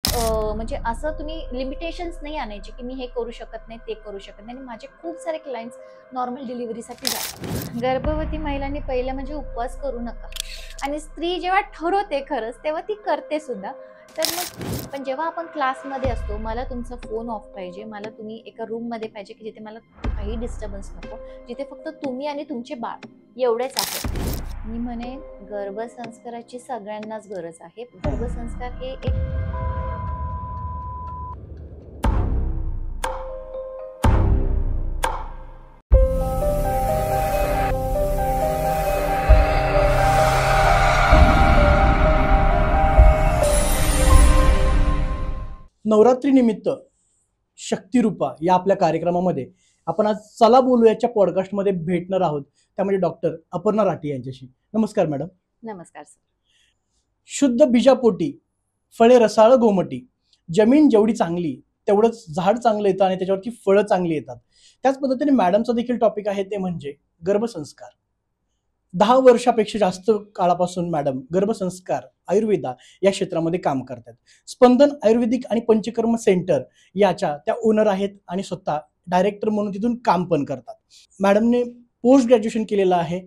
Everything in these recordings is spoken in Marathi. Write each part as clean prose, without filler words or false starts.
म्हणजे असं तुम्ही लिमिटेशन्स नाही आणायचे, की मी हे करू शकत नाही, ते करू शकत नाही. आणि माझे खूप सारे क्लायंट्स नॉर्मल डिलिव्हरीसाठी जातात. गर्भवती महिलांनी पहिलं म्हणजे उपवास करू नका. आणि स्त्री जेव्हा ठरवते खरंच, तेव्हा ती करते सुद्धा. तर मग पण जेव्हा आपण क्लासमध्ये असतो, मला तुमचा फोन ऑफ पाहिजे, मला तुम्ही एका रूममध्ये पाहिजे, की जिथे मला काही डिस्टर्बन्स नको, जिथे फक्त तुम्ही आणि तुमचे बाळ एवढेच आहे. मी म्हणेन गर्भसंस्काराची सगळ्यांनाच गरज आहे. गर्भसंस्कार हे एक नवरात्रीनिमित्त शक्तिरूपा या आपल्या कार्यक्रमामध्ये आपण आज चला बोलूयाच्या पॉडकास्टमध्ये भेटणार आहोत. त्यामध्ये डॉक्टर अपर्णा राठी यांच्याशी. नमस्कार मॅडम. नमस्कार सर. शुद्ध बीजापोटी फळे रसाळ गोमटी, जमीन जेवढी चांगली तेवढंच झाड चांगलं येतं आणि त्याच्यावरती फळं चांगली येतात. त्याच पद्धतीने मॅडमचा देखील टॉपिक आहे, ते म्हणजे गर्भसंस्कार. 10 वर्षापेक्षा जास्त काळापासून मॅडम गर्भसंस्कार आयुर्वेदा या क्षेत्रामध्ये काम करतात. स्पंदन आयुर्वेदिक आणि पंचकर्म सेंटर याच्या त्या ओनर आहेत आणि स्वतः डायरेक्टर म्हणून तिथून काम पण करतात. मॅडमने पोस्ट ग्रॅज्युएशन केलेलं आहे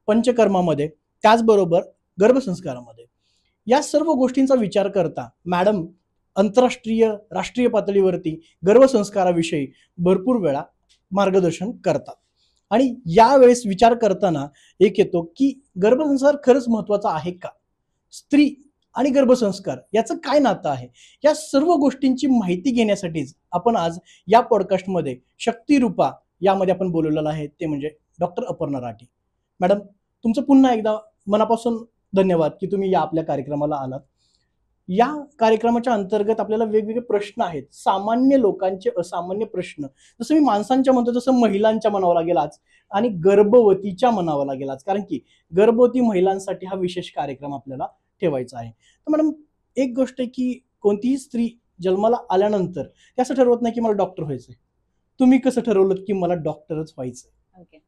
पंचकर्मामध्ये, त्याचबरोबर गर्भसंस्कारामध्ये. या सर्व गोष्टींचा विचार करता मॅडम आंतरराष्ट्रीय राष्ट्रीय पातळीवरती गर्भसंस्काराविषयी भरपूर वेळा मार्गदर्शन करतात. आणि यावेळेस विचार करताना एक येतो की गर्भसंस्कार खरंच महत्वाचा आहे का, स्त्री आणि गर्भसंस्कार याचं काय नातं आहे, या सर्व गोष्टींची माहिती घेण्यासाठीच आपण आज या पॉडकास्टमध्ये शक्तिरूपा यामध्ये आपण बोलवलेलं आहे, ते म्हणजे डॉक्टर अपर्णा राठी. मॅडम, तुमचं पुन्हा एकदा मनापासून धन्यवाद की तुम्ही या आपल्या कार्यक्रमाला आलात. या कार्यक्रमाच्या अंतर्गत आपल्याला वेगवेगळे प्रश्न आहेत, सामान्य लोकांचे असामान्य प्रश्न. जसं मी माणसांच्या म्हणतो तसं महिलांच्या म्हणावं लागेल आज, आणि गर्भवतीच्या म्हणावं लागेल आज, कारण की गर्भवती महिलांसाठी हा विशेष कार्यक्रम आपल्याला ठेवायचा आहे. तर मॅडम, एक गोष्ट आहे की कोणतीही स्त्री जन्माला आल्यानंतर ते असं ठरवत नाही की मला डॉक्टर व्हायचंय. तुम्ही कसं ठरवलं की मला डॉक्टरच व्हायचंय? ओके.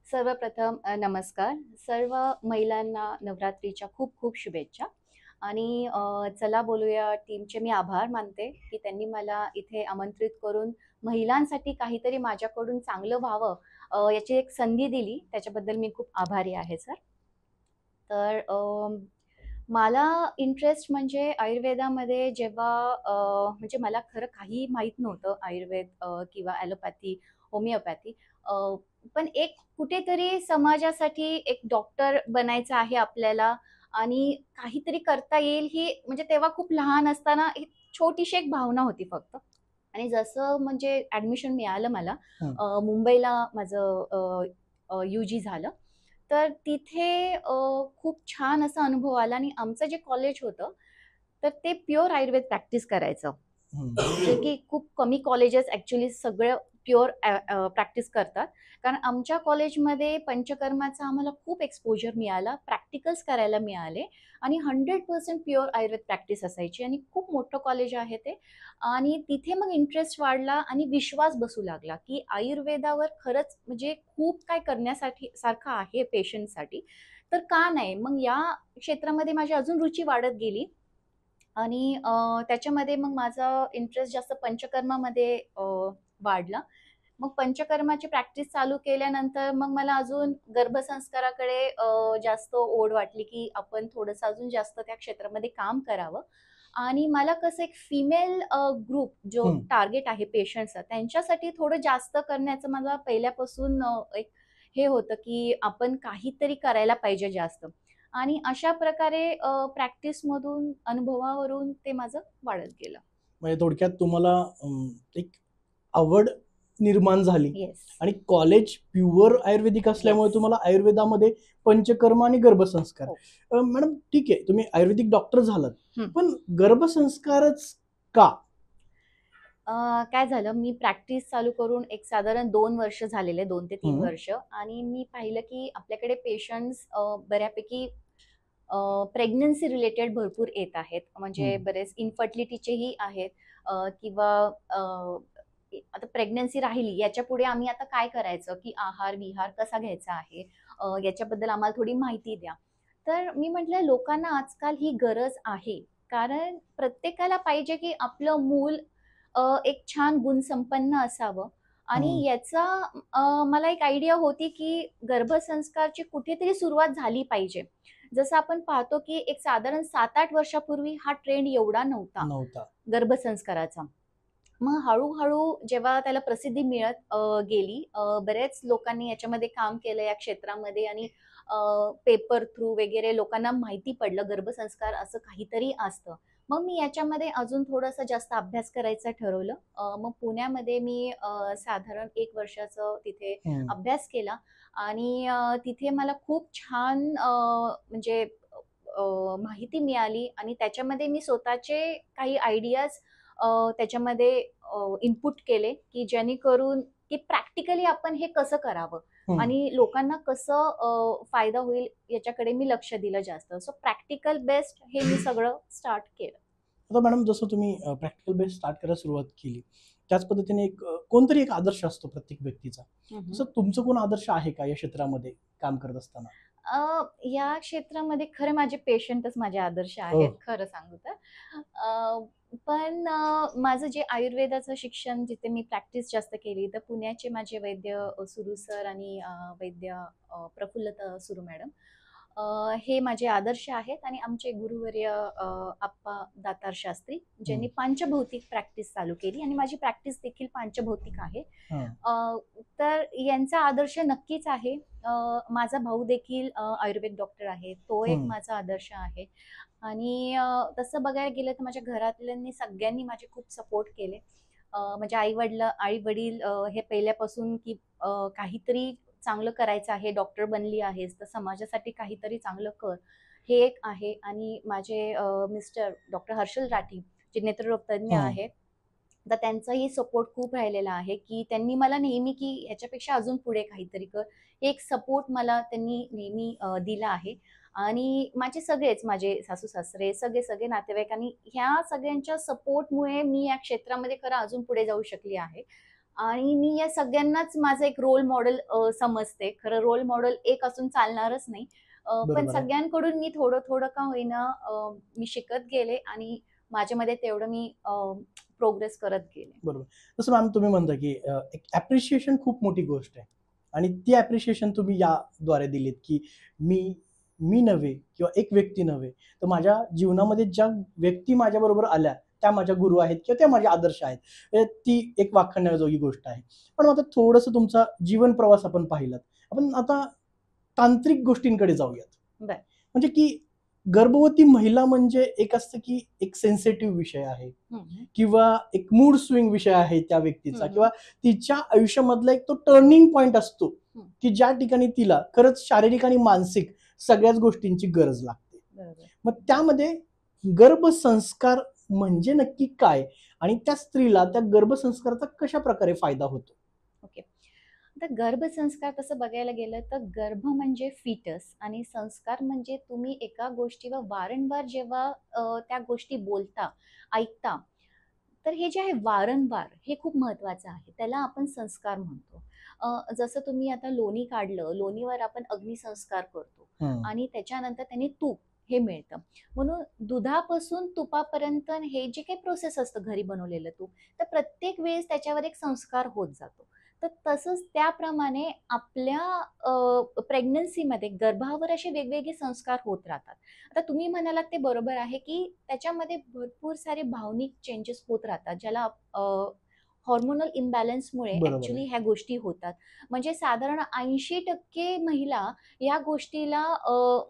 सर्वप्रथम नमस्कार. सर्व महिलांना नवरात्रीच्या खूप खूप शुभेच्छा. आणि चला बोलूया टीमचे मी आभार मानते, की त्यांनी मला इथे आमंत्रित करून महिलांसाठी काहीतरी माझ्याकडून चांगलं व्हावं याची एक संधी दिली. त्याच्याबद्दल मी खूप आभारी आहे सर. तर मला इंटरेस्ट म्हणजे आयुर्वेदामध्ये जेव्हा म्हणजे मला खरं काही माहीत नव्हतं आयुर्वेद किंवा ॲलोपॅथी, होमिओपॅथी. पण एक कुठेतरी समाजासाठी एक डॉक्टर बनायचं आहे आपल्याला आणि काहीतरी करता येईल ही म्हणजे तेव्हा खूप लहान असताना एक छोटीशी एक भावना होती फक्त. आणि जसं म्हणजे ॲडमिशन मिळालं मला मुंबईला माझं UG झालं. तर तिथे खूप छान असा अनुभव आला आणि आमचं जे कॉलेज होतं, तर ते प्युअर आयुर्वेद प्रॅक्टिस करायचं. जे की खूप कमी कॉलेजेस ॲक्चुअली सगळं प्युअर प्रॅक्टिस करतात. कारण आमच्या कॉलेजमध्ये पंचकर्माचा आम्हाला खूप एक्सपोजर मिळाला, प्रॅक्टिकल्स करायला मिळाले आणि 100% प्युअर आयुर्वेद प्रॅक्टिस असायची आणि खूप मोठं कॉलेज आहे ते. आणि तिथे मग इंटरेस्ट वाढला आणि विश्वास बसू लागला, की आयुर्वेदावर खरंच म्हणजे खूप काय करण्यासाठी सारखं आहे पेशंटसाठी. तर का नाही? मग या क्षेत्रामध्ये माझी अजून रुची वाढत गेली आणि त्याच्यामध्ये मग माझा इंटरेस्ट जास्त पंचकर्मामध्ये वाढला. मग पंचकर्माची प्रॅक्टिस चालू केल्यानंतर मग मला अजून गर्भसंस्काराकडे जास्त ओढ वाटली, की आपण थोडंसं अजून जास्त त्या क्षेत्रामध्ये काम करावं. आणि मला कसं एक फिमेल ग्रुप जो टार्गेट आहे पेशंटचा, त्यांच्यासाठी थोडं जास्त करण्याचं मला पहिल्यापासून एक हे होतं, की आपण काहीतरी करायला पाहिजे जास्त. आणि अशा प्रकारे प्रॅक्टिसमधून, अनुभवावरून ते माझं वाढत गेलं. म्हणजे थोडक्यात तुम्हाला एक आवड निर्माण झाली. येस. आणि कॉलेज प्युअर आयुर्वेदिक असल्यामुळे Yes. तुम्हाला आयुर्वेदामध्ये पंचकर्म आणि गर्भसंस्कार. हो. मॅडम, ठीक आहे, तुम्ही आयुर्वेदिक डॉक्टर झालात, हं. पण गर्भसंस्कारच का? काय झालं, मी प्रॅक्टिस चालू करून एक साधारण 2 वर्ष झालेले, 2 ते 3 वर्ष. आणि मी पाहिलं की आपल्याकडे पेशंट्स बऱ्यापैकी प्रेग्नन्सी रिलेटेड भरपूर येत आहेत. म्हणजे बरेच इन्फर्टिलिटीचेही आहेत किंवा आता प्रेग्नन्सी राहिली, याच्यापुढे आम्ही आता काय करायचं, की आहार-विहार कसा घ्यायचा आहे, याच्याबद्दल आम्हाला थोडी माहिती द्या. तर मी म्हटलं लोकांना आजकाल ही गरज आहे. कारण प्रत्येकाला पाहिजे की आपलं मूल एक छान गुणसंपन्न असावं आणि हं. याचा मला एक आयडिया होती की गर्भसंस्कारची कुठेतरी सुरुवात झाली पाहिजे. जसं आपण पाहतो की एक साधारण 7-8 वर्षापूर्वी हा ट्रेंड एवढा नव्हता नव्हता. गर्भसंस्काराचा. मग हळू-हळू जेव्हा त्याला प्रसिद्धी मिळत गेली, बऱ्याच लोकांनी याच्यामध्ये काम केलं या क्षेत्रामध्ये आणि पेपर थ्रू वगैरे लोकांना माहिती पडलं गर्भसंस्कार असं काहीतरी असतं. मग मी याच्यामध्ये अजून थोडंसं जास्त अभ्यास करायचं ठरवलं. मग पुण्यामध्ये मी साधारण 1 वर्षाचं तिथे हं. अभ्यास केला आणि तिथे मला खूप छान म्हणजे माहिती मिळाली आणि त्याच्यामध्ये मी स्वतःचे काही आयडियाज त्याच्यामध्ये इनपुट केले, की जेणेकरून की प्रॅक्टिकली आपण हे कसं करावं हं. आणि लोकांना कसं फायदा होईल याच्याकडे मी लक्ष दिलं जास्त. सो प्रॅक्टिकल बेस्ड हे मी सगळं स्टार्ट केलं. आता मॅडम जसं तुम्ही प्रॅक्टिकल बेस स्टार्ट करायला सुरुवात केली, त्याच पद्धतीने एक कोणतरी एक आदर्श असतो प्रत्येक व्यक्तीचा. हं, हं. तसं तुमचं कोण आदर्श आहे का या क्षेत्रामध्ये काम करत असताना? या क्षेत्रामध्ये खरं माझे पेशंटच माझे आदर्श आहेत, ओह! खरं सांगू तर. पण माझं जे आयुर्वेदाचं शिक्षण जिथे मी प्रॅक्टिस जास्त केली, तर पुण्याचे माझे वैद्य सुरू सर आणि वैद्य प्रफुल्लता सुरू मॅडम. हे माझे आदर्श आहेत आणि आमचे गुरुवर्य आप्पा दातार शास्त्री, हं. ज्यांनी पांचभौतिक प्रॅक्टिस चालू केली आणि माझी प्रॅक्टिस देखील पांचभौतिक आहे. हां. तर यांचा आदर्श नक्कीच आहे. माझा भाऊ देखील आयुर्वेद डॉक्टर आहे. तो एक हं. माझा आदर्श आहे आणि तसं बघायला गेलं तर माझ्या घरातल्यांनी सगळ्यांनी माझे खूप सपोर्ट केले. म्हणजे आई-वडील हे पहिल्यापासून की काहीतरी चांगलं करायचं आहे, डॉक्टर बनली आहेस, तर समाजासाठी काहीतरी चांगलं कर, हे एक आहे आणि माझे मिस्टर डॉक्टर हर्षल राठी, जे नेत्ररोग तज्ञ हं. आहेत. तर त्यांचाही सपोर्ट खूप राहिलेला आहे, की त्यांनी मला नेहमी की ह्याच्यापेक्षा अजून पुढे काहीतरी कर, हे एक सपोर्ट मला त्यांनी नेहमी दिला आहे. आणि माझे सगळेच माझे सासू-सासरे, सगळे नातेवाईक ह्या सगळ्यांच्या सपोर्टमुळे मी या क्षेत्रामध्ये खरं अजून पुढे जाऊ शकली आहे. आणि मी या सगळ्यांनाच माझं एक रोल मॉडेल समजते. खरं रोल मॉडेल एक असून चालणारच नाही. पण बरोबर आहे. सगळ्यांकडून मी थोडं-थोडं का होईना मी शिकत गेले आणि माझ्यामध्ये तेवढं मी प्रोग्रेस करत गेले. बरोबर. जसं मॅम तुम्ही म्हणता, की एक ॲप्रिशिएशन खूप मोठी गोष्ट आहे आणि ती ॲप्रिशिएशन तुम्ही याद्वारे दिलीत, की मी मी नव्हे किंवा एक व्यक्ती नव्हे, तर माझ्या जीवनामध्ये ज्या व्यक्ती माझ्याबरोबर आल्या, त्या माझ्या गुरु आहेत किंवा त्या माझे आदर्श आहेत. ती एक वाखाणण्याजोगी गोष्ट आहे. पण आता थोडंसं तुमचा जीवन प्रवास आपण पाहिलात. आपण आता तांत्रिक गोष्टींकडे जाऊयात. बरं. म्हणजे की गर्भवती महिला म्हणजे एक असतं, की एक सेन्सिटिव्ह विषय आहे. हं, हं. किंवा एक मूड स्विंग विषय आहे त्या व्यक्तीचा हं, हं. किंवा तिच्या आयुष्यामधला एक तो टर्निंग पॉइंट असतो, हं. की ज्या ठिकाणी तिला खरंच शारीरिक आणि मानसिक सगळ्याच गोष्टींची गरज लागते. बरोबर. मग त्यामध्ये गर्भसंस्कार म्हणजे नक्की काय? आणि त्या स्त्रीला त्या गर्भसंस्काराचा कशाप्रकारे फायदा होतो? ओके. आता गर्भसंस्कार तसं बघायला गेलं तर गर्भ म्हणजे फिटस आणि संस्कार म्हणजे तुम्ही एका गोष्टीवर वारंवार जेव्हा त्या गोष्टी बोलता, ऐकता, तर हे जे आहे वारंवार हे खूप महत्वाचं आहे. त्याला आपण संस्कार म्हणतो. जसं तुम्ही आता लोणी काढलं, लोणीवर आपण अग्निसंस्कार करतो हं. आणि त्याच्यानंतर त्याने तूप हे मिळतं. म्हणून दुधापासून तुपापर्यंत हे जे काही प्रोसेस असतं घरी बनवलेलं तूप, तर प्रत्येक वेळेस त्याच्यावर एक संस्कार होत जातो. तर तसंच त्याप्रमाणे आपल्या प्रेग्नन्सीमध्ये गर्भावर असे वेगवेगळे संस्कार होत राहतात. आता तुम्ही म्हणालात ते बरोबर आहे, की त्याच्यामध्ये भरपूर सारे भावनिक चेंजेस होत राहतात, ज्याला हॉर्मोनल इम्बॅलन्समुळे बरोबर आहे. ॲक्चुअली ह्या गोष्टी होतात. म्हणजे साधारण 80% महिला या गोष्टीला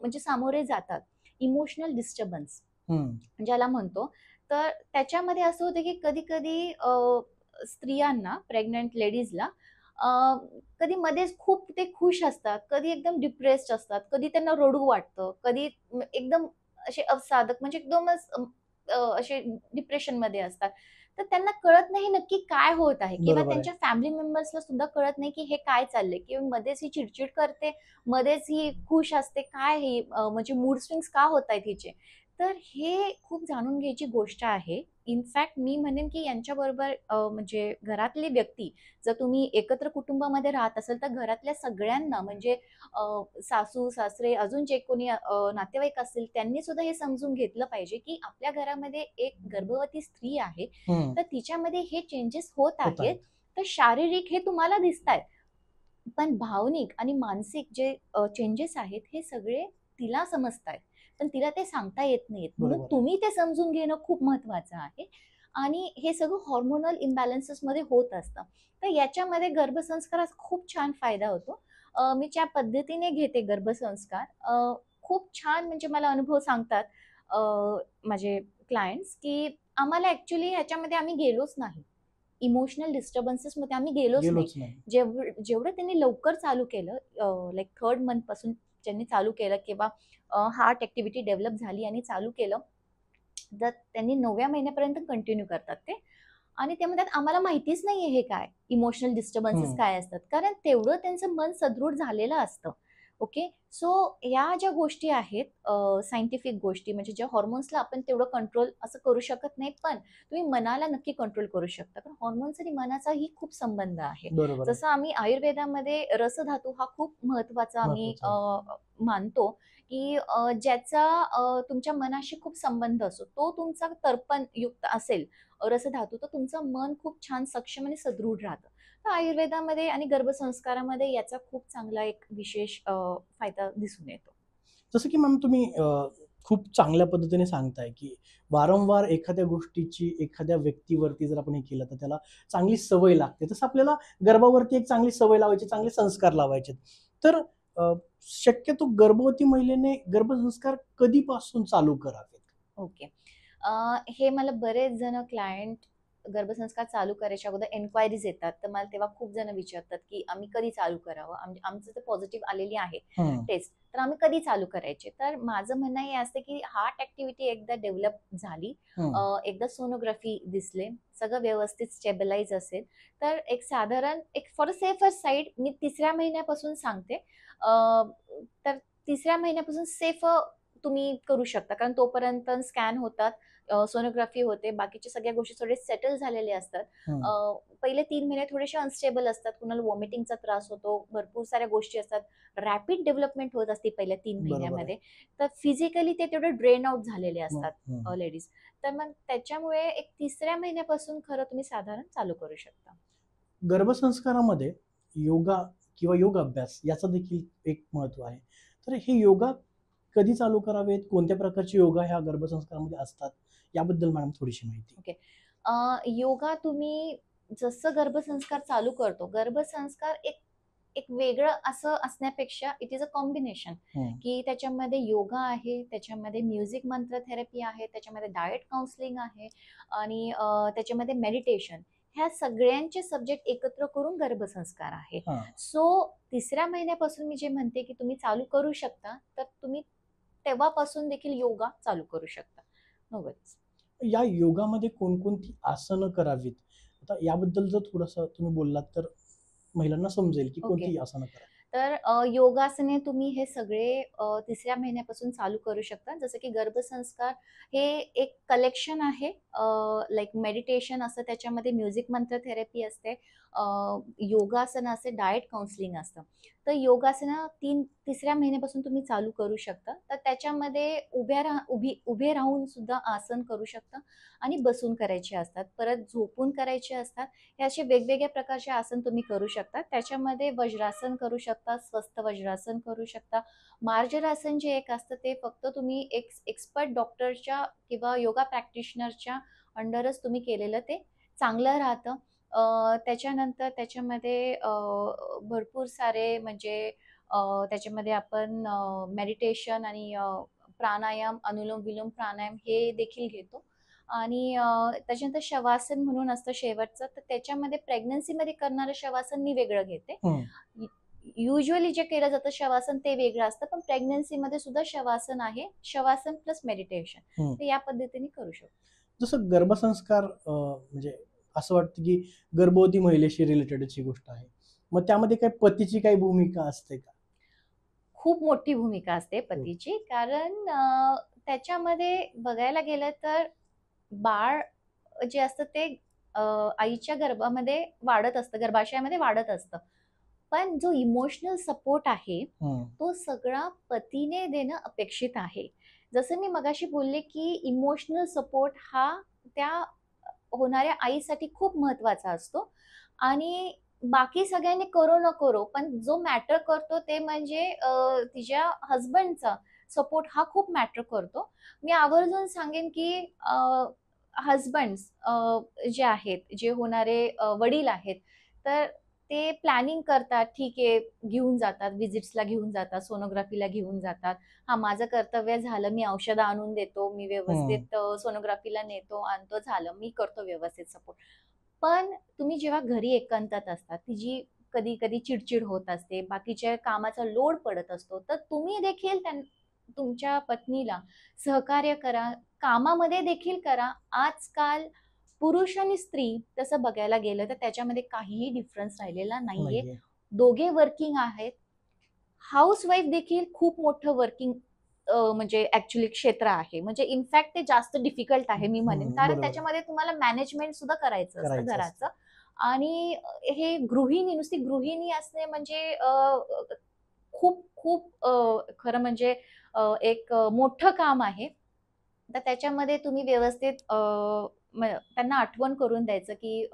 म्हणजे सामोरे जातात. इमोशनल डिस्टर्बन्स हं. ज्याला म्हणतो. तर त्याच्यामध्ये असं होतं, की कधी-कधी स्त्रियांना, प्रेग्नंट लेडीजला अ, कधी मध्येच खूप ते खुश असतात, कधी एकदम डिप्रेस्ड असतात, कधी त्यांना रडू वाटतं, कधी एकदम असे अवसादक म्हणजे एकदमच असे डिप्रेशनमध्ये असतात. तर त्यांना कळत नाही नक्की काय होत आहे किंवा बरोबर आहे. त्यांच्या फॅमिली मेंबर्सला सुद्धा कळत नाही, की हे काय चाललंय किंवा मध्येच ही चिडचिड करते, मध्येच ही खुश असते. काय हे म्हणजे मूड स्विंग्स का होतायत हिचे? तर हे खूप जाणून घ्यायची गोष्ट आहे. इनफॅक्ट मी म्हणेन की यांच्याबरोबर म्हणजे घरातली व्यक्ती, जर तुम्ही एकत्र कुटुंबामध्ये राहत असाल तर घरातल्या सगळ्यांना म्हणजे सासू सासरे अजून जे कोणी नातेवाईक असतील त्यांनी सुद्धा हे समजून घेतलं पाहिजे की आपल्या घरामध्ये एक गर्भवती स्त्री आहे, हम्म. तर तिच्यामध्ये हे चेंजेस होत होत आहेत. आहेत. तर शारीरिक हे तुम्हाला दिसतायत, पण भावनिक आणि मानसिक जे चेंजेस आहेत हे सगळे तिला समजतायत, पण तिला ते सांगता येत नाहीत. म्हणून बरोबर आहे. तुम्ही ते समजून घेणं खूप महत्वाचं आहे. आणि हे सगळं हॉर्मोनल इम्बॅलन्सेस मध्ये होत असतं. तर याच्यामध्ये गर्भसंस्काराचा खूप छान फायदा होतो. मी ज्या पद्धतीने घेते गर्भसंस्कार, खूप छान म्हणजे मला अनुभव सांगतात अ, माझे क्लायंट्स, की आम्हाला ॲक्चुअली ह्याच्यामध्ये आम्ही गेलोच नाही. इमोशनल डिस्टर्बन्सेसमध्ये आम्ही गेलोच नाही. गेलोच नाही. जेवढं त्यांनी लवकर चालू केलं, लाइक 3rd मंथपासून ज्यांनी चालू केलं किंवा हार्ट ॲक्टिव्हिटी डेव्हलप झाली आणि चालू केलं, तर त्यांनी 9व्या महिन्यापर्यंत कंटिन्यू करतात ते. आणि ते म्हणतात आम्हाला माहितीच नाहीये हे काय, इमोशनल डिस्टर्बन्सेस हम्म. काय असतात. कारण तेवढं त्यांचं मन सदृढ झालेलं असतं. ओके. सो या ज्या गोष्टी आहेत, सायंटिफिक गोष्टी म्हणजे ज्या हॉर्मोन्सला आपण तेवढं कंट्रोल असं करू शकत नाही, पण तुम्ही मनाला नक्की कंट्रोल करू शकता. कारण हॉर्मोन्स आणि मनाचाही खूप संबंध आहे. बरोबर आहे. जसं आम्ही आयुर्वेदामध्ये रसधातू हा खूप महत्वाचा आम्ही महत्वाचं आहे. मानतो, की ज्याचा तुमच्या मनाशी खूप संबंध असतो. तो तुमचा तर्पणयुक्त असेल रसधातू, तर तुमचं मन खूप छान सक्षम आणि सदृढ राहतं. तर आयुर्वेदामध्ये आणि गर्भसंस्कारामध्ये याचा खूप चांगला एक विशेष फायदा दिसून येतो. जसं की मॅम तुम्ही खूप चांगल्या पद्धतीने सांगताय, की वारंवार एखाद्या गोष्टीची एखाद्या व्यक्तीवरती जर आपण हे केलं, तर त्याला चांगली सवय लागते. तसं आपल्याला गर्भावरती एक चांगली सवय लावायची, चांगले संस्कार लावायचे. तर शक्यतो गर्भवती महिलेने गर्भसंस्कार कधीपासून चालू करावेत? ओके. हे मला बरेच जण क्लायंट गर्भसंस्कार चालू करायच्या अगोदर एन्क्वायरीज येतात. तर मला तेव्हा खूप जण विचारतात, की आम्ही कधी चालू करावं? आमचं तर पॉझिटिव्ह आलेली आहे हं. टेस्ट, तर आम्ही कधी चालू करायचे? तर माझं म्हणणं हे असतं, की हार्ट ॲक्टिव्हिटी एकदा डेव्हलप झाली, हं. एकदा सोनोग्राफी दिसले, सगळं व्यवस्थित स्टेबलाइज असेल, तर एक साधारण एक फॉर अ सेफर साइड मी 3ऱ्या महिन्यापासून सांगते. तर 3ऱ्या महिन्यापासून सेफ तुम्ही करू शकता. कारण तोपर्यंत स्कॅन होतात, सोनोग्राफी होते, बाकीच्या सगळ्या गोष्टी थोडे सेटल झालेले असतात. हं. पहिले 3 महिने थोडेसे अनस्टेबल असतात. कुणाला व्हॉमिटिंगचा त्रास होतो, भरपूर साऱ्या गोष्टी असतात. रॅपिड डेव्हलपमेंट होत असते पहिल्या 3 बरोबर आहे. महिन्यामध्ये. तर फिजिकली ते तेवढे ड्रेन आउट झालेले हं, असतात हं. लेडीज. तर मग त्याच्यामुळे एक 3ऱ्या महिन्यापासून खरं तुम्ही साधारण चालू करू शकता. गर्भसंस्कारामध्ये योगा किंवा योग अभ्यास याचं देखील एक महत्त्व आहे. तर हे योगा कधी चालू करावेत? कोणत्या प्रकारचे योगा ह्या गर्भसंस्कारामध्ये असतात? याबद्दल मॅडम थोडीशी माहिती. ओके. योगा तुम्ही जसं गर्भसंस्कार चालू करतो, गर्भसंस्कार एक एक वेगळं असं असण्यापेक्षा इट इज अ कॉम्बिनेशन, हं. की त्याच्यामध्ये योगा आहे, त्याच्यामध्ये म्युझिक मंत्र थेरपी आहे, त्याच्यामध्ये डाएट काउन्सिलिंग आहे आणि त्याच्यामध्ये मेडिटेशन. ह्या सगळ्यांचे सब्जेक्ट एकत्र करून गर्भसंस्कार आहे. हां. सो 3ऱ्या महिन्यापासून मी जे म्हणते, की तुम्ही चालू करू शकता, तर तुम्ही तेव्हापासून देखील योगा चालू करू शकता. No worries. या योगामध्ये कोणकोणती आसनं करावीत? आता याबद्दल जर थोडंसं तुम्ही बोललात, तर महिलांना समजेल, की ओके. कोणती आसनं करावीत? तर योगासने तुम्ही हे सगळे 3ऱ्या महिन्यापासून चालू करू शकता. जसं की गर्भसंस्कार हे एक कलेक्शन आहे. लाइक मेडिटेशन असतं, त्याच्यामध्ये म्युझिक मंत्र थेरपी असते, योगासनं असते, डाएट काउन्सिलिंग असतं. तर योगासनं 3ऱ्या महिन्यापासून तुम्ही चालू करू शकता. तर त्याच्यामध्ये उभे राहून सुद्धा आसन करू शकता आणि बसून करायचे असतात. परत झोपून करायचे असतात. हे असे वेगवेगळ्या प्रकारचे आसन तुम्ही करू शकता. त्याच्यामध्ये वज्रासन करू शकता, स्वस्थ वज्रासन करू शकता. मार्जरासन जे एक असतं ते फक्त तुम्ही एक्सपर्ट डॉक्टरच्या किंवा योगा प्रॅक्टिशनरच्या अंडरच तुम्ही केलेलं ते चांगलं राहतं. त्याच्यानंतर त्याच्यामध्ये भरपूर सारे म्हणजे त्याच्यामध्ये आपण मेडिटेशन आणि प्राणायाम, अनुलोम-विलोम प्राणायाम हे देखील घेतो. आणि त्याच्यानंतर शवासन म्हणून असतं शेवटचं, तर त्याच्यामध्ये प्रेग्नन्सीमध्ये करणारं शवासन मी वेगळं घेते. हं. युजुअली जे केलं जातं शवासन ते वेगळं असतं, पण प्रेग्नन्सीमध्ये सुद्धा शवासन आहे. Shavasana plus meditation. हं. तर या पद्धतीने करू शकतो. जसं गर्भसंस्कार म्हणजे असं वाटतं, की गर्भवती महिलेशी रिलेटेडच ही गोष्ट आहे. मग त्यामध्ये काही पतीची काही भूमिका असते का? खूप मोठी भूमिका असते हो. पतीची. कारण त्याच्यामध्ये बघायला गेलं तर बाळ जे असतं ते आईच्या गर्भामध्ये वाढत असतं, गर्भाशयामध्ये वाढत असतं. पण जो इमोशनल सपोर्ट आहे, तो सगळा पतीने देणं अपेक्षित आहे. जसं मी मगाशी बोलले, की इमोशनल सपोर्ट हा त्या होणाऱ्या आईसाठी खूप महत्वाचा असतो आणि बाकी सगळ्यांनी करो न करो, पण जो मॅटर करतो ते म्हणजे तिच्या हसबंडचा सपोर्ट हा खूप मॅटर करतो. मी आवर्जून सांगेन, की हसबंड्स जे आहेत, जे होणारे वडील आहेत, तर ते प्लॅनिंग करतात, ठीक आहे, घेऊन जातात, व्हिजिट्सला घेऊन जातात, सोनोग्राफीला घेऊन जातात. हां, माझं कर्तव्य झालं, मी औषधं आणून देतो, मी व्यवस्थित सोनोग्राफीला नेतो, आणतो, झालं, मी करतो व्यवस्थित सपोर्ट. पण तुम्ही जेव्हा घरी एकांतात असता, तिची कधी-कधी चिड होत असते, बाकीच्या कामाचा लोड पडत असतो, तर तुम्ही देखील तुमच्या पत्नीला सहकार्य करा, कामामध्ये देखील करा. आजकाल पुरुष आणि स्त्री तसं बघायला गेलं तर त्याच्यामध्ये काहीही डिफरन्स राहिलेला नाहीये. नाहीये. दोघे वर्किंग आहेत. हाऊसवाईफ देखील खूप मोठं वर्किंग म्हणजे ॲक्चुअली क्षेत्र आहे. म्हणजे इनफॅक्ट ते जास्त डिफिकल्ट आहे मी म्हणेन. कारण बरोबर आहे. त्याच्यामध्ये तुम्हाला मॅनेजमेंट सुद्धा करायचं असतं करायचं असतं. घराचं. आणि हे गृहिणी, नुसती गृहिणी असणे म्हणजे खूप खूप खरं म्हणजे एक मोठं काम आहे. तर त्याच्यामध्ये तुम्ही व्यवस्थित त्यांना आठवण करून द्यायचं, की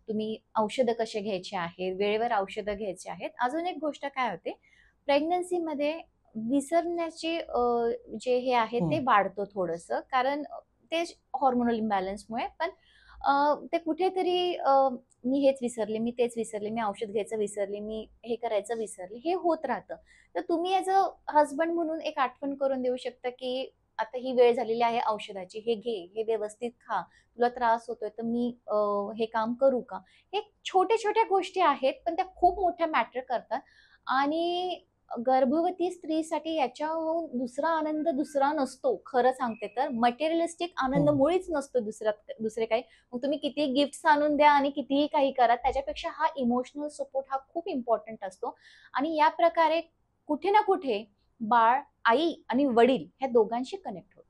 तुम्ही औषधं कसे घ्यायचे आहेत, वेळेवर औषधं घ्यायची आहेत. अजून एक गोष्ट काय होते, प्रेग्नन्सीमध्ये विसरण्याचे जे हे आहे ते वाढतं थोडंसं. कारण ते हॉर्मोनल इम्बॅलन्समुळे. पण ते कुठेतरी मी हेच विसरले, मी तेच विसरले, मी औषध घ्यायचं विसरले, मी हे करायचं विसरले, हे होत राहतं. तर तुम्ही ॲज अ हसबंड म्हणून एक आठवण करून देऊ शकता, की आता ही वेळ झालेली आहे औषधाची, हे घे, हे व्यवस्थित खा, तुला त्रास होतोय तर मी हे काम करू का? हे छोट्या-छोट्या गोष्टी आहेत, पण त्या खूप मोठ्या मॅटर करतात. आणि गर्भवती स्त्रीसाठी याच्याहून दुसरा आनंद दुसरा नसतो. खरं सांगते तर मटेरियलिस्टिक आनंद मुळीच नसतो दुसरे काही. मग तुम्ही कितीही गिफ्ट्स आणून द्या आणि कितीही काही करा, त्याच्यापेक्षा हा इमोशनल सपोर्ट हा खूप इम्पॉर्टंट असतो. आणि या प्रकारे कुठे ना कुठे बाळ, आई आणि वडील ह्या दोघांशी कनेक्ट होतो.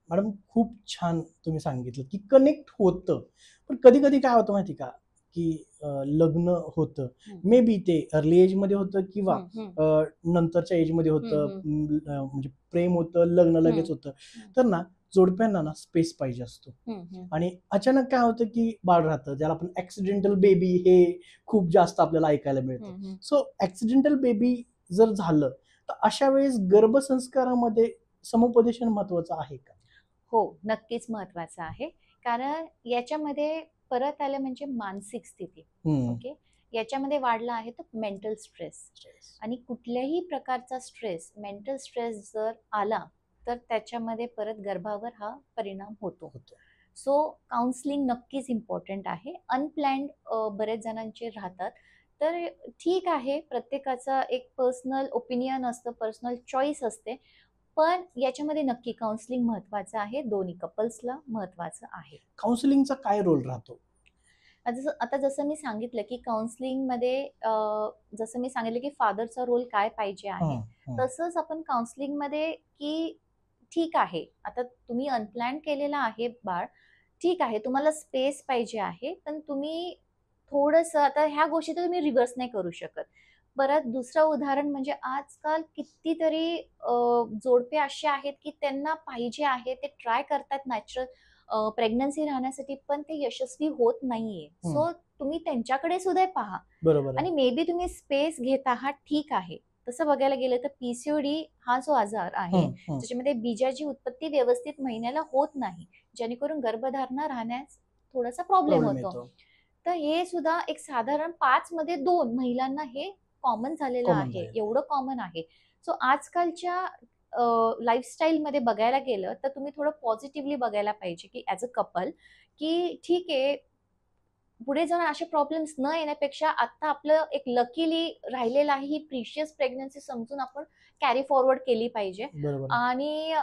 मॅडम खूप छान तुम्ही सांगितलं की कनेक्ट होतं. पण कधी-कधी काय होतं माहिती का, की लग्न होतं. मे बी ते अर्ली एजमध्ये होतं किंवा नंतरच्या एजमध्ये होतं. म्हणजे प्रेम होतं, लग्न लगेच होतं. तर ना जोडप्यांना ना स्पेस पाहिजे असतो. आणि अचानक काय होतं, की बाळ राहतं. ज्याला आपण ॲक्सिडेंटल बेबी हे खूप जास्त आपल्याला ऐकायला मिळतं. सो ॲक्सिडेंटल बेबी जर झालं, तर अशा वेळेस गर्भसंस्कारामध्ये समुपदेशन महत्वाचं आहे का? हो, नक्कीच महत्वाचं आहे. कारण याच्यामध्ये परत आलं म्हणजे मानसिक स्थिती. ओके. याच्यामध्ये वाढला आहे तो मेंटल स्ट्रेस. आणि कुठल्याही प्रकारचा स्ट्रेस, मेंटल स्ट्रेस जर आला, तर त्याच्यामध्ये परत गर्भावर हा परिणाम होतो. सो काउन्सिलिंग नक्कीच इम्पॉर्टंट आहे. अनप्लॅन्ड बरेच जणांचे राहतात. तर ठीक आहे, प्रत्येकाचा एक पर्सनल ओपिनियन असतं, पर्सनल चॉईस असते. पण याच्यामध्ये नक्की काउन्सिलिंग महत्वाचं आहे. दोन्ही कपल्सला महत्वाचं आहे. काउन्सिलिंगचा काय रोल राहतो? आता जसं मी सांगितलं, की काउन्सिलिंगमध्ये जसं मी सांगितलं, की फादरचा रोल काय पाहिजे आहे. तसंच आपण काउन्सिलिंगमध्ये, की ठीक आहे, आता तुम्ही अनप्लॅन केलेलं आहे बाळ, ठीक आहे, तुम्हाला स्पेस पाहिजे आहे, पण तुम्ही थोडंसं आता ह्या गोष्टी तर तुम्ही रिव्हर्स नाही करू शकत. परत दुसरं उदाहरण म्हणजे आजकाल कितीतरी जोडपे असे आहेत, की त्यांना पाहिजे आहे, ते ट्राय करतात नॅचरल प्रेग्नन्सी राहण्यासाठी, पण ते यशस्वी होत नाहीये. सो तुम्ही त्यांच्याकडे सुद्धा पहा. बरोबर आहे. आणि मे बी तुम्ही स्पेस घेत आहात, ठीक आहे. तसं बघायला गेलं तर पीसीओडी हा जो आजार आहे, ज्याच्यामध्ये बीजाची उत्पत्ती व्यवस्थित महिन्याला होत नाही, जेणेकरून गर्भधारणा राहण्यास थोडासा प्रॉब्लेम होतो. तर हे सुद्धा एक साधारण 5 मध्ये 2 महिलांना हे कॉमन झालेलं आहे. एवढं कॉमन आहे. सो आजकालच्या लाईफस्टाईलमध्ये बघायला गेलं तर तुम्ही थोडं पॉझिटिव्हली बघायला पाहिजे, की ॲज अ कपल, की ठीक आहे, पुढे जाऊन असे प्रॉब्लेम्स न येण्यापेक्षा आता आपलं एक लकीली राहिलेलं आहे, ही प्रिशियस प्रेग्नन्सी समजून आपण कॅरी फॉरवर्ड केली पाहिजे. आणि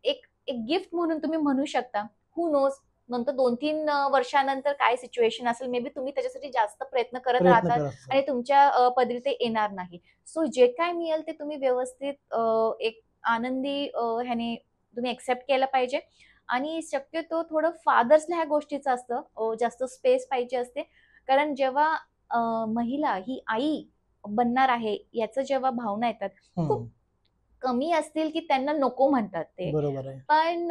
एक एक गिफ्ट म्हणून तुम्ही म्हणू शकता. हू नोज, नंतर 2-3 वर्षानंतर काय सिच्युएशन असेल, मे बी तुम्ही त्याच्यासाठी जास्त प्रयत्न करत राहतात आणि तुमच्या पदरी ते येणार नाही. सो जे काय मिळेल ते तुम्ही व्यवस्थित एक आनंदी ह्याने तुम्ही एक्सेप्ट केलं पाहिजे. आणि शक्यतो थोडं फादर्सला ह्या गोष्टीचं असतं, जास्त स्पेस पाहिजे असते. कारण जेव्हा महिला ही आई बनणार आहे याचं जेव्हा भावना येतात, खूप हम्म, कमी असतील की त्यांना नको म्हणतात ते. बरोबर आहे. पण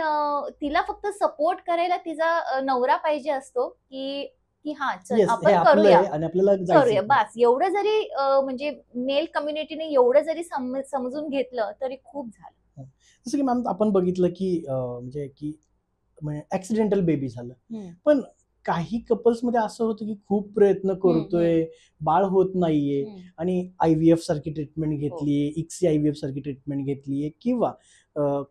तिला फक्त सपोर्ट करायला तिचा नवरा पाहिजे असतो, की की हां, चल येस, हे आपण आपलं करूया, आहे आणि आपल्याला जायचंय करूया. पुढे. बास एवढं जरी म्हणजे मेल कम्युनिटीने एवढं जरी समजून घेतलं तरी खूप झालं. हं. जसं की मॅम आपण बघितलं की म्हणजे की म्हणजे ॲक्सिडेंटल बेबी झालं. हं. पण काही कपल्समध्ये असं होतं की खूप प्रयत्न हं, हं, करतोय, बाळ होत नाहीये हं. आणि IVF सारखी ट्रीटमेंट हो. घेतलीये, ICSI IVF सारखी ट्रीटमेंट घेतलीये किंवा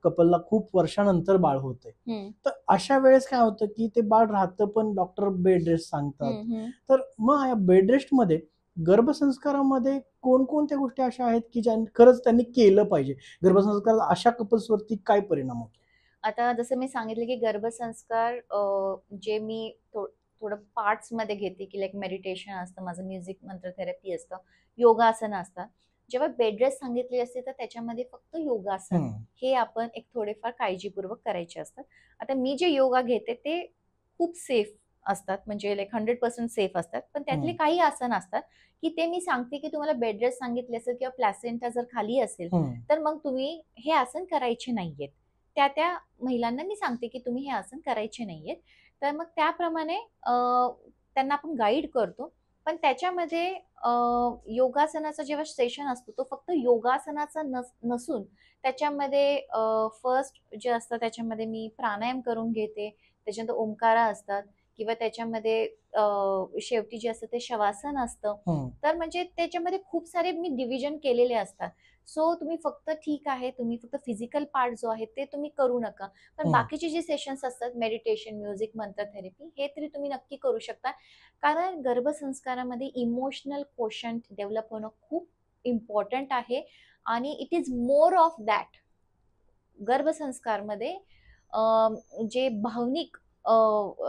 कपलला खूप वर्षानंतर बाळ होतंय. हं, तर अशा वेळेस काय होतं की ते बाळ राहतं पण डॉक्टर बेड रेस्ट सांगतात. हं, हं. तर मग या बेड रेस्टमध्ये गर्भसंस्कारामध्ये कोणकोणत्या गोष्टी अशा आहेत की ज्या खरंच त्यांनी केलं पाहिजे? गर्भसंस्काराचा अशा कपल्सवरती काय परिणाम होतो? आता जसं मी सांगितलं की गर्भसंस्कार जे मी थोडं पार्ट्समध्ये घेते, की लाइक मेडिटेशन असतं, माझं म्युझिक मंत्र थेरपी असतं, योगासनं असतात. जेव्हा बेड रेस्ट सांगितली असते तर त्याच्यामध्ये फक्त योगासन हं, हे आपण एक थोडेफार काळजीपूर्वक करायचे असतात. आता मी जे योगा घेते ते खूप सेफ असतात, म्हणजे लाइक 100% सेफ असतात. पण त्यातले हं, काही आसन असतात, की ते मी सांगते की तुम्हाला बेड रेस्ट सांगितले असेल किंवा प्लॅसेंटा जर खाली असेल, हं, तर मग तुम्ही हे आसन करायचे नाहीयेत. त्या महिलांना मी सांगते, की तुम्ही हे आसन करायचे नाहीयेत. तर मग त्याप्रमाणे त्यांना आपण गाईड करतो. पण त्याच्यामध्ये योगासनाचा जेव्हा सेशन असतो, तो फक्त योगासनाचा नसून त्याच्यामध्ये फर्स्ट जे असतं त्याच्यामध्ये मी प्राणायाम करून घेते. त्याच्यानंतर ओमकारा असतात किंवा त्याच्यामध्ये शेवटी जे असतं ते शवासन असतं. हं, तर म्हणजे त्याच्यामध्ये खूप सारे मी डिव्हिजन केलेले असतात. सो तुम्ही फक्त ठीक आहे, तुम्ही फक्त फिजिकल पार्ट जो आहे ते तुम्ही करू नका. पण हं. बाकीचे जे सेशन्स असतात मेडिटेशन, म्युझिक, मंत्र थेरपी हे तरी तुम्ही नक्की करू शकता. कारण गर्भसंस्कारामध्ये इमोशनल क्वोशंट डेव्हलप होणं खूप इम्पॉर्टंट आहे आणि it is more of that. गर्भसंस्कारमध्ये जे भावनिक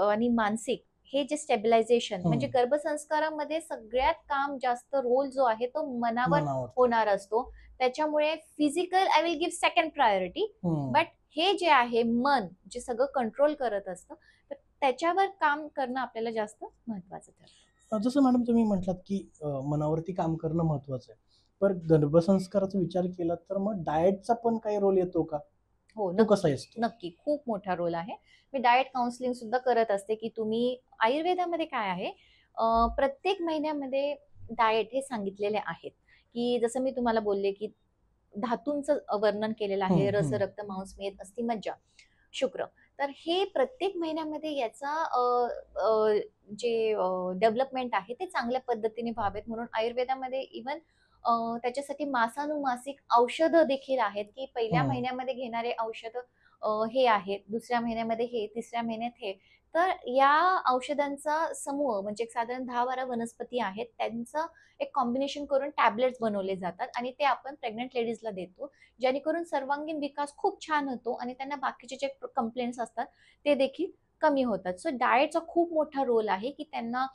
आणि मानसिक हे जे स्टेबिलायझेशन म्हणजे हं. गर्भसंस्कारामध्ये सगळ्यात काम जास्त रोल जो आहे तो मनावर मनावरती. होणार असतो. त्याच्यामुळे physical I will give second priority. हं. बट हे जे आहे मन जे सगळं कंट्रोल करत असतं, तर त्याच्यावर काम करणं आपल्याला जास्त महत्वाचं ठरतं. जसं मॅडम तुम्ही म्हटलात, की मनावरती काम करणं महत्त्वाचं आहे. पण गर्भसंस्काराचा विचार केला तर मग डाएटचा पण काही रोल येतो का? हो, तो कसा नक्की, असतो? नक्की. खूप मोठा रोल आहे. मी डाएट काउन्सिलिंग सुद्धा करत असते, की तुम्ही आयुर्वेदामध्ये काय आहे, प्रत्येक महिन्यामध्ये डाएट हे सांगितलेले आहेत, की जसं मी तुम्हाला बोलले, की धातूंचं वर्णन केलेलं हं, आहे. रस, हं. रक्त, मांस, मेद, अस्थी, मज्जा, शुक्र. तर हे प्रत्येक महिन्यामध्ये याचा जे डेव्हलपमेंट आहे ते चांगल्या पद्धतीने व्हावेत म्हणून आयुर्वेदामध्ये इव्हन त्याच्यासाठी मासानुमासिक औषधं देखील आहेत, की पहिल्या हं. महिन्यामध्ये घेणारे औषधं हे आहेत, दुसऱ्या महिन्यामध्ये हे, तिसऱ्या महिन्यात हे. तर या औषधांचा समूह म्हणजे एक साधारण 10-12 वनस्पती आहेत. त्यांचं एक कॉम्बिनेशन करून टॅबलेट्स बनवले जातात आणि ते आपण प्रेग्नंट लेडीजला देतो. जेणेकरून सर्वांगीण विकास खूप छान होतो आणि त्यांना बाकीचे जे कंप्लेंट्स असतात ते देखील कमी होतात. सो डाएटचा खूप मोठा रोल आहे, की त्यांना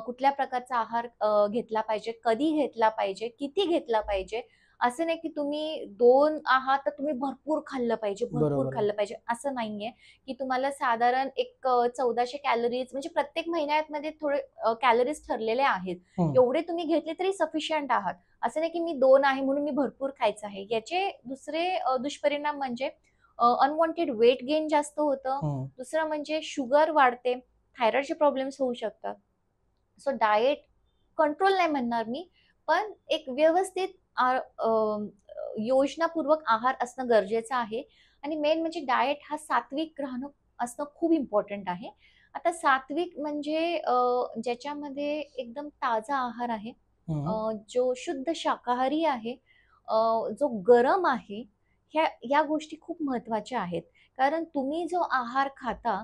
कुठल्या प्रकारचा आहार घेतला पाहिजे, कधी घेतला पाहिजे, किती घेतला पाहिजे. असं नाही, की तुम्ही 2 आहात तर तुम्ही भरपूर खाल्लं पाहिजे, भरपूर बरोबर आहे. खाल्लं पाहिजे असं नाहीये, की तुम्हाला साधारण एक 1400 कॅलरीज म्हणजे प्रत्येक महिन्यामध्ये थोडे कॅलरीज ठरलेले आहेत. हं. एवढे तुम्ही घेतले तरी सफिशियंट आहात. असं नाही, की मी 2 आहे म्हणून मी भरपूर खायचं आहे. याचे दुसरे दुष्परिणाम म्हणजे अनवॉन्टेड वेट गेन जास्त होतं. हं. दुसरं म्हणजे शुगर वाढते, थायरॉइडचे प्रॉब्लेम्स होऊ शकतात. सो डाएट कंट्रोल नाही म्हणणार मी, पण एक व्यवस्थित योजनापूर्वक आहार असणं गरजेचं आहे आणि मेन म्हणजे डाएट हा सात्विक राहणं असणं खूप इम्पॉर्टंट आहे. आता सात्विक म्हणजे ज्याच्यामध्ये एकदम ताजा आहार आहे, हं. जो शुद्ध शाकाहारी आहे, जो गरम आहे, ह्या गोष्टी खूप महत्त्वाच्या आहेत. कारण तुम्ही जो आहार खाता,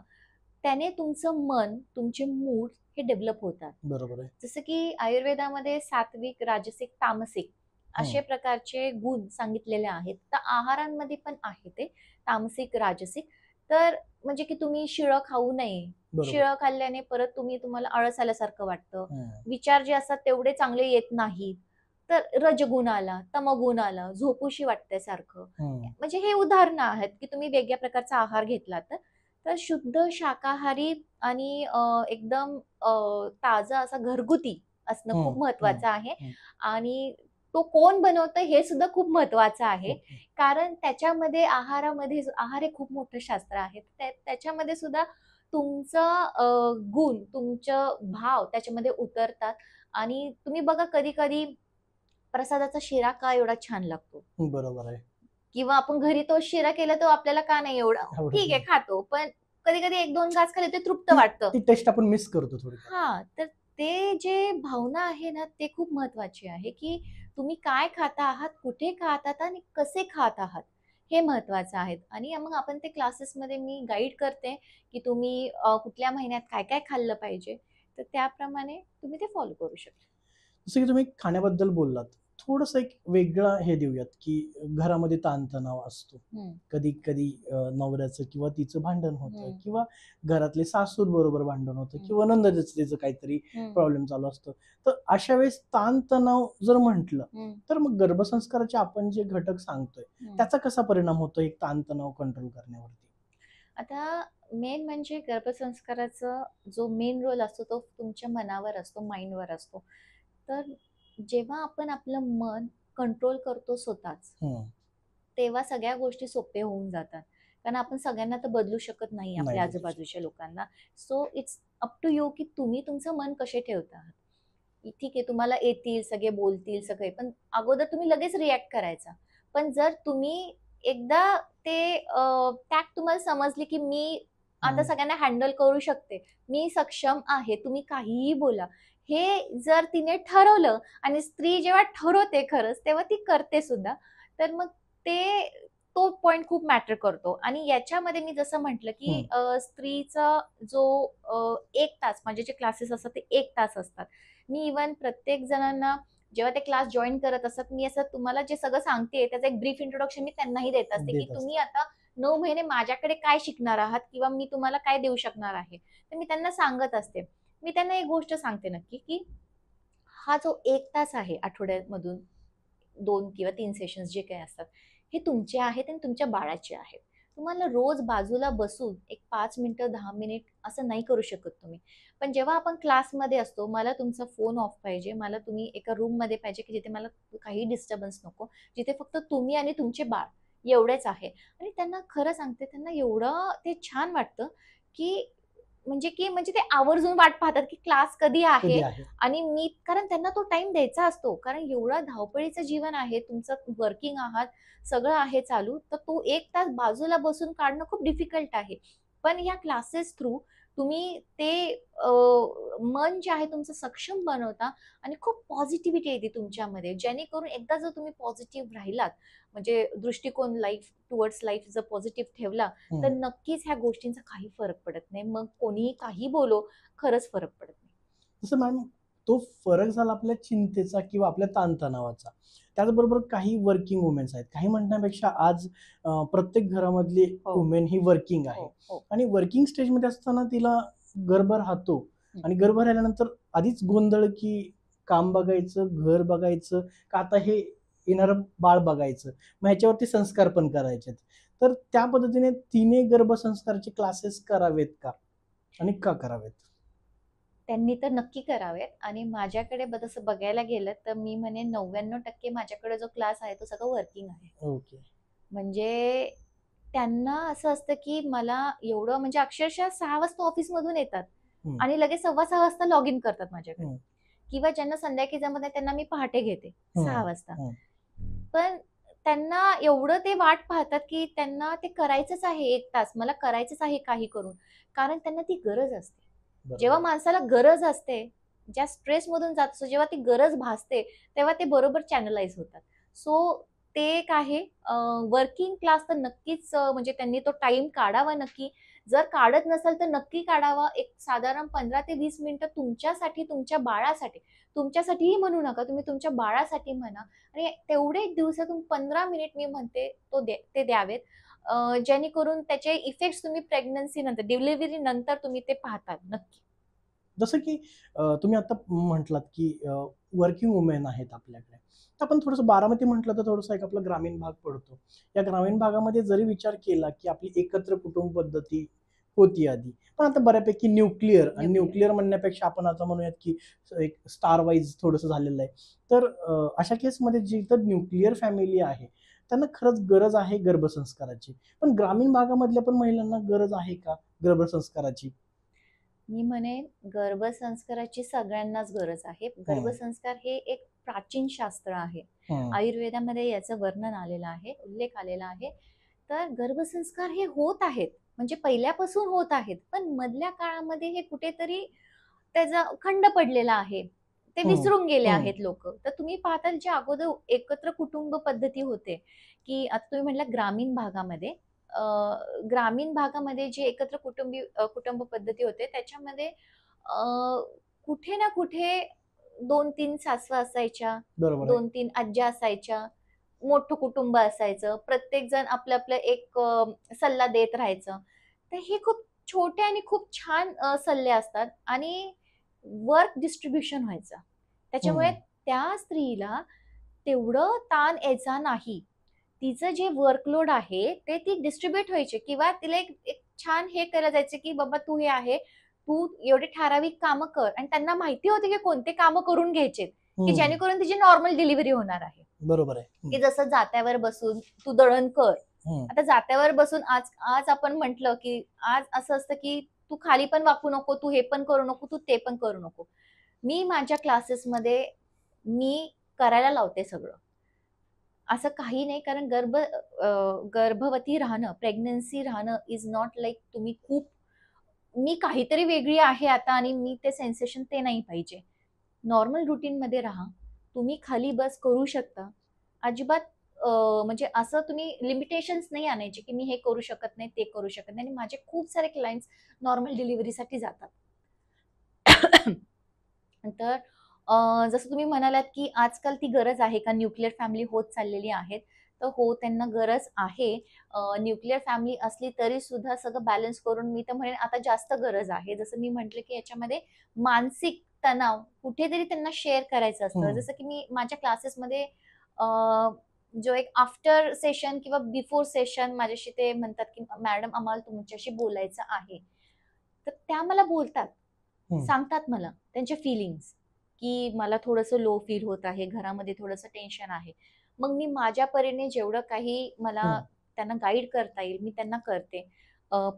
त्याने तुमचं मन, तुमचे मूड हे डेव्हलप होतात. बरोबर आहे. जसं की आयुर्वेदामध्ये सात्विक, राजसिक, तामसिक हं. असे प्रकारचे गुण सांगितलेले आहेत. तर आहारांमध्ये पण आहे ते तामसिक, राजसिक. तर म्हणजे की तुम्ही शिळं खाऊ नये. बरोबर. शिळं खाल्ल्याने परत तुम्हाला आळस आल्यासारखं वाटतं. हं. विचार जे असतात तेवढे चांगले येत नाहीत. तर रजगुण आला, तमगुण आला, झोपूशी वाटतंय सारखं. हं. म्हणजे हे उदाहरणं आहेत, की तुम्ही वेगळ्या प्रकारचा आहार घेतला तर. तर शुद्ध शाकाहारी आणि एकदम ताजा असा घरगुती असणं खूप महत्वाचं आहे. आणि तो कोण बनवतं हे सुद्धा खूप महत्वाचं आहे. कारण त्याच्यामध्ये आहार हे खूप मोठं शास्त्र आहे. त्याच्यामध्ये सुद्धा तुमचं गुण, तुमचं भाव त्याच्यामध्ये उतरतात. आणि तुम्ही बघा कधी-कधी प्रसादाचा शिरा का एवढा छान लागतो? बरोबर आहे. किंवा आपण घरी तो शिरा केला तर आपल्याला का नाही एवढं आवडत ठीक आहे नाही. खातो. पण कधी-कधी 1-2 घास खाल्ले ते तृप्त ती वाटतं. ती टेस्ट आपण मिस करतो थोडक्यात. हां, तर ते जे भावना आहे ना, ते खूप महत्वाची आहे, की तुम्ही काय खाता आहात, कुठे खात आहात आणि कसे खात आहात, हे महत्वाचं आहे. आणि मग आपण ते क्लासेसमध्ये मी गाईड करते, की तुम्ही कुठल्या महिन्यात काय-काय खाल्लं पाहिजे. तर त्याप्रमाणे तुम्ही ते फॉलो करू शकता. जसं की तुम्ही खाण्याबद्दल बोललात, थोडंसं एक वेगळं हे देऊयात, की घरामध्ये ताणतणाव असतो. हं, कधी-कधी नवऱ्याचं किंवा तिचं भांडण होतं हं, किंवा घरातले सासूबरोबर भांडण होतं हं, किंवा नंदेचं तिचं काहीतरी हं, प्रॉब्लेम चालू असतो. तर अशा वेळेस ताणतणाव जर म्हटलं, हं, तर मग गर्भसंस्काराचे आपण जे घटक सांगतोय, हं. त्याचा कसा परिणाम होतो एक ताणतणाव कंट्रोल करण्यावरती? आता मेन म्हणजे गर्भसंस्काराचा जो मेन रोल असतो तो तुमच्या मनावर असतो, माइंडवर असतो. तर जेव्हा आपण आपलं मन कंट्रोल करतो स्वतःच, हं, तेव्हा सगळ्या गोष्टी सोप्या होऊन जातात. कारण आपण सगळ्यांना तर बदलू शकत नाही नाही आपल्या बदलू शकत. आजूबाजूच्या लोकांना. So it's up to you की तुम्ही तुमचं मन कसे ठेवता आहात. ठीक आहे तुम्हाला येतील, सगळे बोलतील सगळे, पण अगोदर तुम्ही लगेच रिएक्ट करायचा. पण जर तुम्ही एकदा ते टॅक्ट तुम्हाला समजली की मी आता हं, सगळ्यांना हँडल करू शकते, मी सक्षम आहे, तुम्ही काहीही बोला. हे जर तिने ठरवलं आणि स्त्री जेव्हा ठरवते खरंच, तेव्हा ती करते सुद्धा. तर मग ते तो पॉइंट खूप मॅटर करतो. आणि याच्यामध्ये मी जसं म्हटलं, की हं, स्त्रीचा जो 1 तास माझे जे क्लासेस असतात ते 1 तास असतात. मी इव्हन प्रत्येक जणांना जेव्हा ते क्लास जॉइन करत असतात, मी असं तुम्हाला जे सगळं सांगतेय त्याचं एक ब्रीफ इंट्रोडक्शन मी त्यांनाही देत असते, की देत तुम्ही असतात. आता 9 महिने माझ्याकडे काय शिकणार आहात किंवा मी तुम्हाला काय देऊ शकणार आहे. तर मी त्यांना सांगत असते. मी त्यांना एक गोष्ट सांगते नक्की, की हा जो 1 तास आहे आठवड्यामधून 2 किंवा 3 सेशन्स जे काही असतात, हे तुमचे आहेत आणि तुमच्या बाळाचे आहेत. तुम्हाला रोज बाजूला बसून एक 5 मिनिटं, 10 मिनिट असं नाही करू शकत तुम्ही. पण जेव्हा आपण क्लासमध्ये असतो, मला तुमचा फोन ऑफ पाहिजे, मला तुम्ही एका रूममध्ये पाहिजे, की जिथे मला काही डिस्टर्बन्स नको. जिथे फक्त तुम्ही आणि तुमचे बाळ एवढेच आहे. आणि त्यांना खरं सांगते, त्यांना एवढं ते छान वाटतं, की म्हणजे ते आवर्जून वाट पाहतात, की क्लास कधी कधी आहे आहे? आणि मी कारण त्यांना तो टाईम द्यायचा असतो. कारण एवढं धावपळीचं जीवन आहे, तुमचं वर्किंग आहात, सगळं आहे चालू, तर तो 1 तास बाजूला बसून काढणं खूप डिफिकल्ट आहे. पण ह्या क्लासेस थ्रू तुम्ही ते अ, मन जे आहे तुमचं सक्षम बनवता आणि खूप पॉझिटिव्हिटी येते तुमच्यामध्ये. जेणेकरून एकदा जर तुम्ही पॉझिटिव्ह राहिलात, म्हणजे दृष्टिकोन टुवर्ड्स लाईफ जर पॉझिटिव्ह ठेवला, तर हं. नक्कीच ह्या गोष्टींचा काही फरक पडत नाही. मग कोणीही काही बोलो, खरंच फरक पडत नाही. तसं मॅम तो फरक झाला आपल्या चिंतेचा किंवा आपल्या ताणतणावाचा. त्याचबरोबर काही वर्किंग वुमेन्स आहेत. काही म्हणण्यापेक्षा आज प्रत्येक घरामधली हो, वुमेन ही वर्किंग हो, आहे हो. आणि वर्किंग स्टेजमध्ये असताना तिला गर्भ राहतो हं. आणि गर्भ राहिल्यानंतर आधीच गोंधळ की काम बघायचं, घर बघायचं का आता हे येणारं बाळ बघायचं. मग ह्याच्यावरती संस्कार पण करायचेत. तर त्या पद्धतीने तिने गर्भसंस्काराचे क्लासेस करावेत का? आणि का करावेत? त्यांनी तर नक्की करावेत आणि माझ्याकडे तसं बघायला गेलं तर मी म्हणेन 99% माझ्याकडे जो क्लास आहे तो सगळं वर्किंग आहे. ओके. म्हणजे त्यांना असं असतं, की मला एवढं म्हणजे अक्षरशः 6 वाजता ऑफिसमधून येतात हं, आणि लगेच 6:15 वाजता लॉग इन करतात माझ्याकडे. हं, किंवा ज्यांना संध्याकाळी जमत नाही त्यांना मी पहाटे घेते हं, 6 वाजता. हं. पण त्यांना एवढं ते वाट पाहतात, की त्यांना ते करायचंच आहे 1 तास. मला करायचंच आहे काही करून. कारण त्यांना ती गरज असते. जेव्हा बरोबर आहे. माणसाला गरज असते, ज्या स्ट्रेसमधून जात असतो, जेव्हा ती गरज भासते, तेव्हा ते बरोबर चॅनलाइज होतात. सो ते एक आहे. वर्किंग क्लास तर नक्कीच म्हणजे त्यांनी तो टाईम काढावा नक्की. जर काढत नसाल तर नक्की काढावा. एक साधारण 15 ते 20 मिनिटं तुमच्यासाठी, तुमच्या बाळासाठी. तुमच्यासाठीही म्हणू नका, तुम्ही तुमच्या बाळासाठी म्हणा आणि तेवढे दिवसातून 15 मिनिट मी म्हणते ते द्यावेत. जेणेकरून त्याचे इफेक्ट्स तुम्ही प्रेग्नन्सी नंतर, डिलिव्हरी नंतर तुम्ही ते पाहतात नक्की. जसं की तुम्ही आता म्हटलात, की वर्किंग वुमेन आहेत आपल्याकडे. तर आपण थोडंसं बारामती म्हटलं तर थोडंसं एक आपला ग्रामीण भाग पडतो. या ग्रामीण भागामध्ये जरी विचार केला, की आपली एकत्र कुटुंब पद्धती होती आधी. पण आता बऱ्यापैकी न्यूक्लिअर, आणि Nuclear. न्यूक्लिअर म्हणण्यापेक्षा आपण आता म्हणूयात की एक स्टार वाईज थोडंसं झालेलं आहे. तर अशा केसमध्ये जिथं न्यूक्लिअर फॅमिली आहे त्यांना खरंच गरज आहे गर्भसंस्काराची. पण ग्रामीण भागामधल्या पण महिलांना गरज आहे का गर्भसंस्काराची? मी म्हणेन गर्भसंस्काराची सगळ्यांनाच गरज आहे. गर्भसंस्कार हे एक प्राचीन शास्त्र आहे. आयुर्वेदामध्ये याचं वर्णन आलेलं आहे, उल्लेख आलेला आहे. तर गर्भसंस्कार हे होत आहेत, म्हणजे पहिल्यापासून होत आहेत, पण मधल्या काळामध्ये हे कुठेतरी त्याचा खंड पडलेला आहे. ते विसरून गेले आहेत लोक. तर तुम्ही पाहताल जे अगोदर एकत्र कुटुंब पद्धती होते, की आता तुम्ही म्हटलं ग्रामीण भागामध्ये, ग्रामीण भागामध्ये जे एकत्र कुटुंब पद्धती होते त्याच्यामध्ये कुठे ना कुठे 2-3 सासवा असायच्या, बरोबर आहे. 2-3 आज्या असायच्या, मोठं कुटुंब असायचं, प्रत्येक जण आपलं आपलं एक सल्ला देत राहायचं. तर हे खूप छोटे आणि खूप छान सल्ले असतात आणि वर्क डिस्ट्रीब्युशन व्हायचं. त्याच्यामुळे त्या स्त्रीला तेवढं ताण यायचा नाही. तिचं जे वर्कलोड आहे ते ती डिस्ट्रीब्यूट व्हायचे किंवा तिला एक एक छान हे केलं जायचं, की बाबा तू हे आहे, तू एवढी ठराविक कामं कर आणि त्यांना माहिती होते की कोणते कामं करून घ्यायचे, की जेणेकरून तिची नॉर्मल डिलिव्हरी होणार आहे. बरोबर आहे. की जसं जात्यावर बसून तू दळण कर. आता जात्यावर बसून आज आज आपण म्हंटल की आज असं असतं की तू खाली पण वाकू नको, तू हे पण करू नको, तू ते पण करू नको. मी माझ्या क्लासेसमध्ये मी करायला लावते सगळं. असं काही नाही, कारण गर्भवती राहणं, प्रेग्नन्सी राहणं इज नॉट लाईक तुम्ही खूप मी काहीतरी वेगळी आहे आता आणि मी ते सेन्सेशन ते नाही पाहिजे. नॉर्मल रुटीन मध्ये राहा. तुम्ही खाली बस करू शकता. अजिबात म्हणजे असं तुम्ही लिमिटेशन्स नाही आणायचे की मी हे करू शकत नाही, ते करू शकत नाही. आणि माझे खूप सारे क्लायंट्स नॉर्मल डिलिव्हरीसाठी जातात. तर जसं तुम्ही म्हणालात की आजकाल ती गरज आहे का, न्यूक्लिअर फॅमिली होत चाललेली आहेत. तर हो, त्यांना गरज आहे. न्यूक्लिअर फॅमिली असली तरी सुद्धा सगळं बॅलन्स करून मी तर म्हणेन आता जास्त गरज आहे. जसं मी म्हटलं की याच्यामध्ये मानसिक तणाव कुठेतरी त्यांना शेअर करायचं असतं. जसं की मी माझ्या क्लासेसमध्ये जो एक आफ्टर सेशन किंवा बिफोर सेशन माझ्याशी ते म्हणतात की मॅडम आम्हाला तुमच्याशी बोलायचं आहे. तर त्या मला बोलतात, सांगतात मला त्यांचे फिलिंग्स, की मला थोडंसं लो फील होत आहे, घरामध्ये थोडंसं टेन्शन आहे. मग मी माझ्या परीने जेवढं काही मला त्यांना गाईड करता येईल मी त्यांना करते.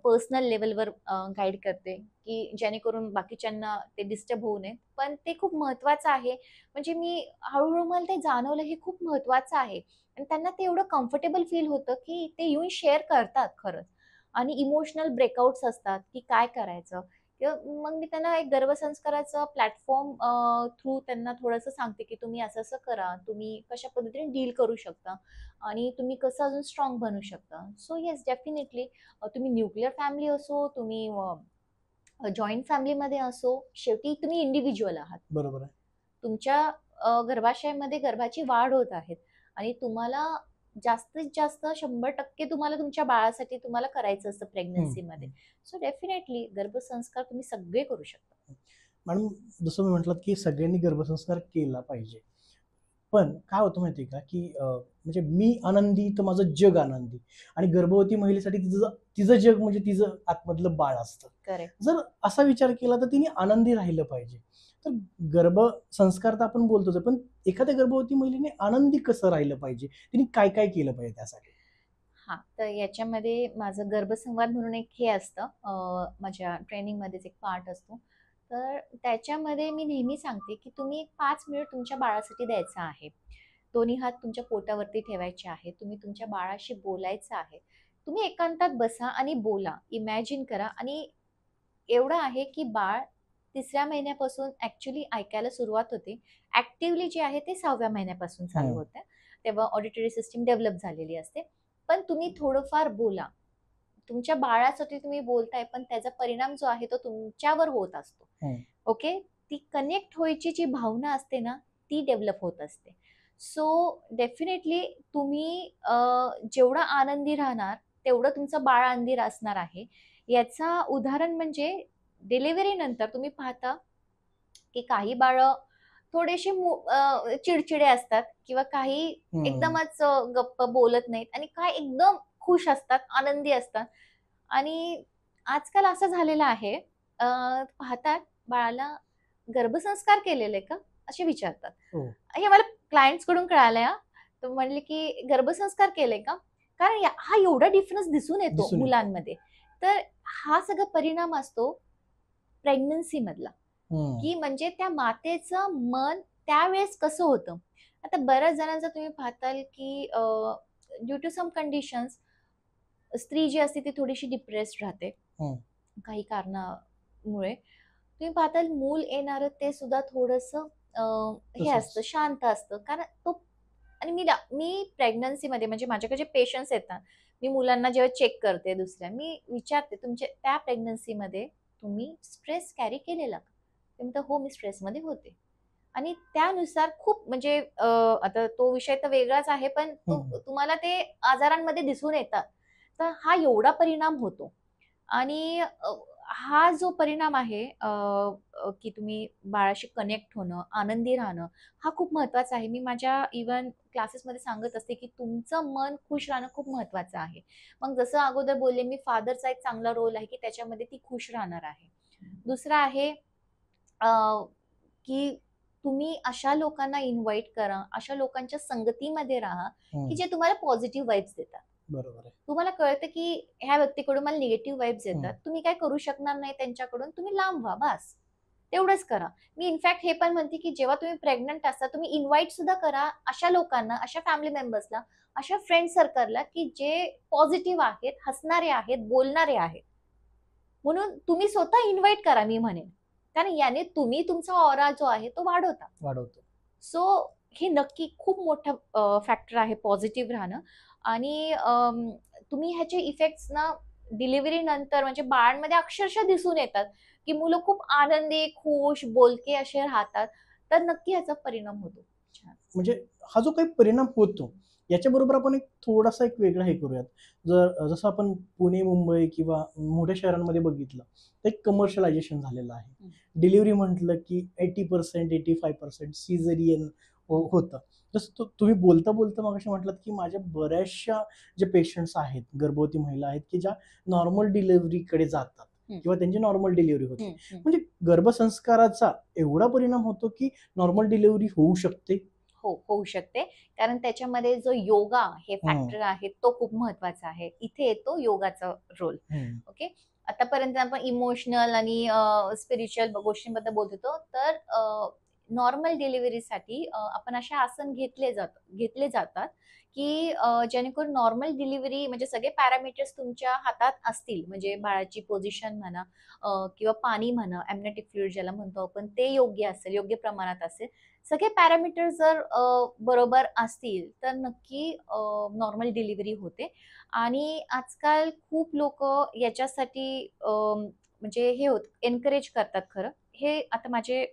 पर्सनल लेवलवर गाईड करते, की जेणेकरून बाकीच्यांना ते डिस्टर्ब होऊ नये. पण ते खूप महत्वाचं आहे. म्हणजे मी हळूहळू मला ते जाणवलं हे खूप महत्वाचं आहे आणि त्यांना ते एवढं कम्फर्टेबल फील होतं, की ते येऊन शेअर करतात खरंच. आणि इमोशनल ब्रेकआउट्स असतात, की काय करायचं? किंवा मग मी त्यांना एक गर्भसंस्काराचं प्लॅटफॉर्म थ्रू त्यांना थोडंसं सांगते, की तुम्ही असं-असं करा. तुम्ही कशा पद्धतीने डील करू शकता आणि तुम्ही कसं अजून स्ट्राँग बनू शकता. सो येस, डेफिनेटली तुम्ही न्यूक्लिअर फॅमिली असो, तुम्ही जॉइंट फॅमिलीमध्ये असो, शेवटी तुम्ही इंडिव्हिज्युअल आहात. बरोबर आहे. तुमच्या गर्भाशयामध्ये गर्भाची वाढ होत आहे आणि तुम्हाला जास्तीत जास्त 100% तुम्हाला तुमच्या बाळासाठी तुम्हाला करायचं असतं प्रेग्नन्सीमध्ये. सो डेफिनेटली गर्भसंस्कार तुम्ही सगळे करू शकता. मॅडम, जसं मी म्हटलं की सगळ्यांनी गर्भसंस्कार केला पाहिजे. पण काय होतं माहिती आहे का, की म्हणजे मी आनंदी तर माझं जग आनंदी, आणि गर्भवती महिलेसाठी तिचं तिचं जग म्हणजे तिचं आतमधलं बाळ असतं. करेक्ट. जर असा विचार केला तर तिने आनंदी राहिलं पाहिजे. तर गर्भसंस्कार तर आपण बोलतोच, पण एखाद्या गर्भवती महिलेने आनंदी कसं राहिलं पाहिजे, तिने काय काय केलं पाहिजे त्यासाठी? हां, तर याच्यामध्ये माझं गर्भसंवाद म्हणून एक हे असतं, माझ्या ट्रेनिंगमध्येच एक पार्ट असतो. तर त्याच्यामध्ये मी नेहमी सांगते, की तुम्ही एक 5 मिनिट तुमच्या बाळासाठी द्यायचा आहे. दोन्ही हात तुमच्या पोटावरती ठेवायचे आहेत. तुम्ही तुमच्या बाळाशी बोलायचं आहे. तुम्ही एकांतात बसा आणि बोला. इमॅजिन करा आणि एवढं आहे, की बाळ 3ऱ्या महिन्यापासून ॲक्चुअली ऐकायला सुरुवात होते. ॲक्टिव्हली जे आहे ते 6व्या महिन्यापासून चालू होतं. तेव्हा ऑडिटरी सिस्टम डेव्हलप झालेली असते. पण तुम्ही थोडंफार बोला. तुमच्या बाळासाठी तुम्ही बोलताय, पण त्याचा परिणाम जो आहे तो तुमच्यावर होत असतो. ओके? ती कनेक्ट व्हायची जी भावना असते ना, ती डेव्हलप होत असते. सो डेफिनेटली तुम्ही जेवढा आनंदी राहणार, तेवढं तुमचं बाळ आनंदी असणार आहे. याचा उदाहरण म्हणजे डिलिव्हरी नंतर तुम्ही पाहता, की काही बाळं थोडेसे चिडचिडे असतात किंवा काही एकदमच गप्प बोलत नाहीत आणि काय एकदम खुश असतात, आनंदी असतात. आणि आजकाल असं झालेलं आहे, पाहतात बाळाला गर्भसंस्कार केलेले का? असे विचारतात. हो. हे मला क्लायंट्स कडून कळालंय हां. तर म्हणले की गर्भसंस्कार केले का? कारण हा एवढा डिफरन्स दिसून येतो दिसून येतो. मुलांमध्ये. तर हा सगळा परिणाम असतो प्रेग्नन्सी मधला, हं. की म्हणजे त्या मातेचं मन त्यावेळेस कसं होतं. आता बऱ्याच जणांचं तुम्ही पाहताल की ड्यू टू सम कंडिशन्स स्त्री जी असते ती थोडीशी डिप्रेस्ड राहते. हं. काही कारणामुळे. तुम्ही पाहताल मूल येणारं ते सुद्धा थोडंसं हे तसंच. असतं, शांत असतं. कारण तो आणि मी प्रेग्नन्सीमध्ये म्हणजे माझ्याकडे जे पेशंट्स येतात, मी मुलांना जेव्हा चेक करते दुसऱ्या, मी विचारते, "तुमच्या त्या प्रेग्नन्सीमध्ये तुम्ही स्ट्रेस कॅरी केलेला का?" ते म्हणतात, "हो, मी स्ट्रेसमध्ये होते." आणि त्यानुसार खूप म्हणजे आता तो विषय तर वेगळाच आहे, पण हं. तुम्हाला ते आजारांमध्ये दिसून येतात. तर हा एवढा परिणाम होतो. आणि हा जो परिणाम आहे की तुम्ही बाळाशी कनेक्ट होणं, आनंदी राहणं, हा खूप महत्त्वाचा आहे. मी माझ्या इव्हन क्लासेसमध्ये सांगत असते, की तुमचं मन खुश राहणं खूप महत्त्वाचं आहे. मग जसं अगोदर बोलले मी फादरचा एक चांगला रोल आहे, की त्याच्यामध्ये ती खुश राहणार आहे. दुसरं आहे अ, की तुम्ही अशा लोकांना इन्व्हाईट करा, अशा लोकांच्या संगतीमध्ये राहा, की हं. जे तुम्हाला पॉझिटिव्ह वाइब्स देतात. बरोबर आहे. तुम्हाला कळतं, की ह्या व्यक्तीकडून मला निगेटिव्ह वाइब्स हं. येतात. तुम्ही काय करू शकणार नाही त्यांच्याकडून, तुम्ही लांब व्हा बास. तेवढंच करा. मी इनफॅक्ट हे पण म्हणते, की जेव्हा तुम्ही प्रेग्नंट असता, तुम्ही इन्व्हाईट सुद्धा करा अशा लोकांना, अशा फॅमिली मेंबर्सला, अशा फ्रेंड सर्कलला, की जे पॉझिटिव्ह आहेत, हसणारे आहेत, बोलणारे आहेत. म्हणून तुम्ही स्वतः इन्व्हाईट करा मी म्हणेन. कारण याने तुम्ही तुमचा ऑरा जो आहे तो वाढवता. वाढवतो. सो हे नक्की खूप मोठं फॅक्टर आहे पॉझिटिव्ह राहणं. आणि तुम्ही ह्याचे इफेक्ट्स ना डिलिव्हरी नंतर म्हणजे बाळांमध्ये अक्षरशः दिसून येतात, की मुलं खूप आनंदी, खुश, बोलके असे राहतात. तर नक्की ह्याचा परिणाम होतो. छान. म्हणजे हा जो काही परिणाम होतो, याच्याबरोबर आपण एक थोडासा एक वेगळा हे करूयात. जसं आपण पुणे, मुंबई किंवा मोठ्या शहरांमध्ये बघितलं, तर एक कमर्शियलायझेशन झालेलं आहे. हं, डिलिव्हरी म्हटलं की 80% 85% सिझेरियन हं, होतं. जसं तुम्ही बोलता मगाशी म्हटलात, की माझ्या बऱ्याचशा जे पेशंट्स आहेत, गर्भवती महिला आहेत, की ज्या नॉर्मल डिलिव्हरीकडे जातात हं, किंवा त्यांची नॉर्मल डिलिव्हरी होते. हं, हं. म्हणजे गर्भसंस्काराचा एवढा परिणाम होतो, की नॉर्मल डिलिव्हरी होऊ शकते? हो, होऊ शकते. कारण त्याच्यामध्ये जो योगा हे हं. फॅक्टर आहे तो खूप महत्वाचा आहे. इथे येतो योगाचा रोल. हं. ओके. आतापर्यंत आपण इमोशनल आणि स्पिरिच्युअल गोष्टींबद्दल बोलत होतो. तर नॉर्मल डिलिव्हरीसाठी आपण असे आसन घेतले जातात, की जेणेकरून नॉर्मल डिलिव्हरी म्हणजे सगळे पॅरामीटर्स तुमच्या हातात असतील. म्हणजे बाळाची पोझिशन म्हणा किंवा पाणी म्हणा, एम्नियोटिक फ्लुइड ज्याला म्हणतो आपण, ते योग्य असेल, योग्य प्रमाणात असेल. सगळे पॅरामीटर्स जर बरोबर असतील, तर नक्की नॉर्मल डिलिव्हरी होते. आणि आजकाल खूप लोकं याच्यासाठी म्हणजे हे एन्करेज करतात खरं. हे आता माझे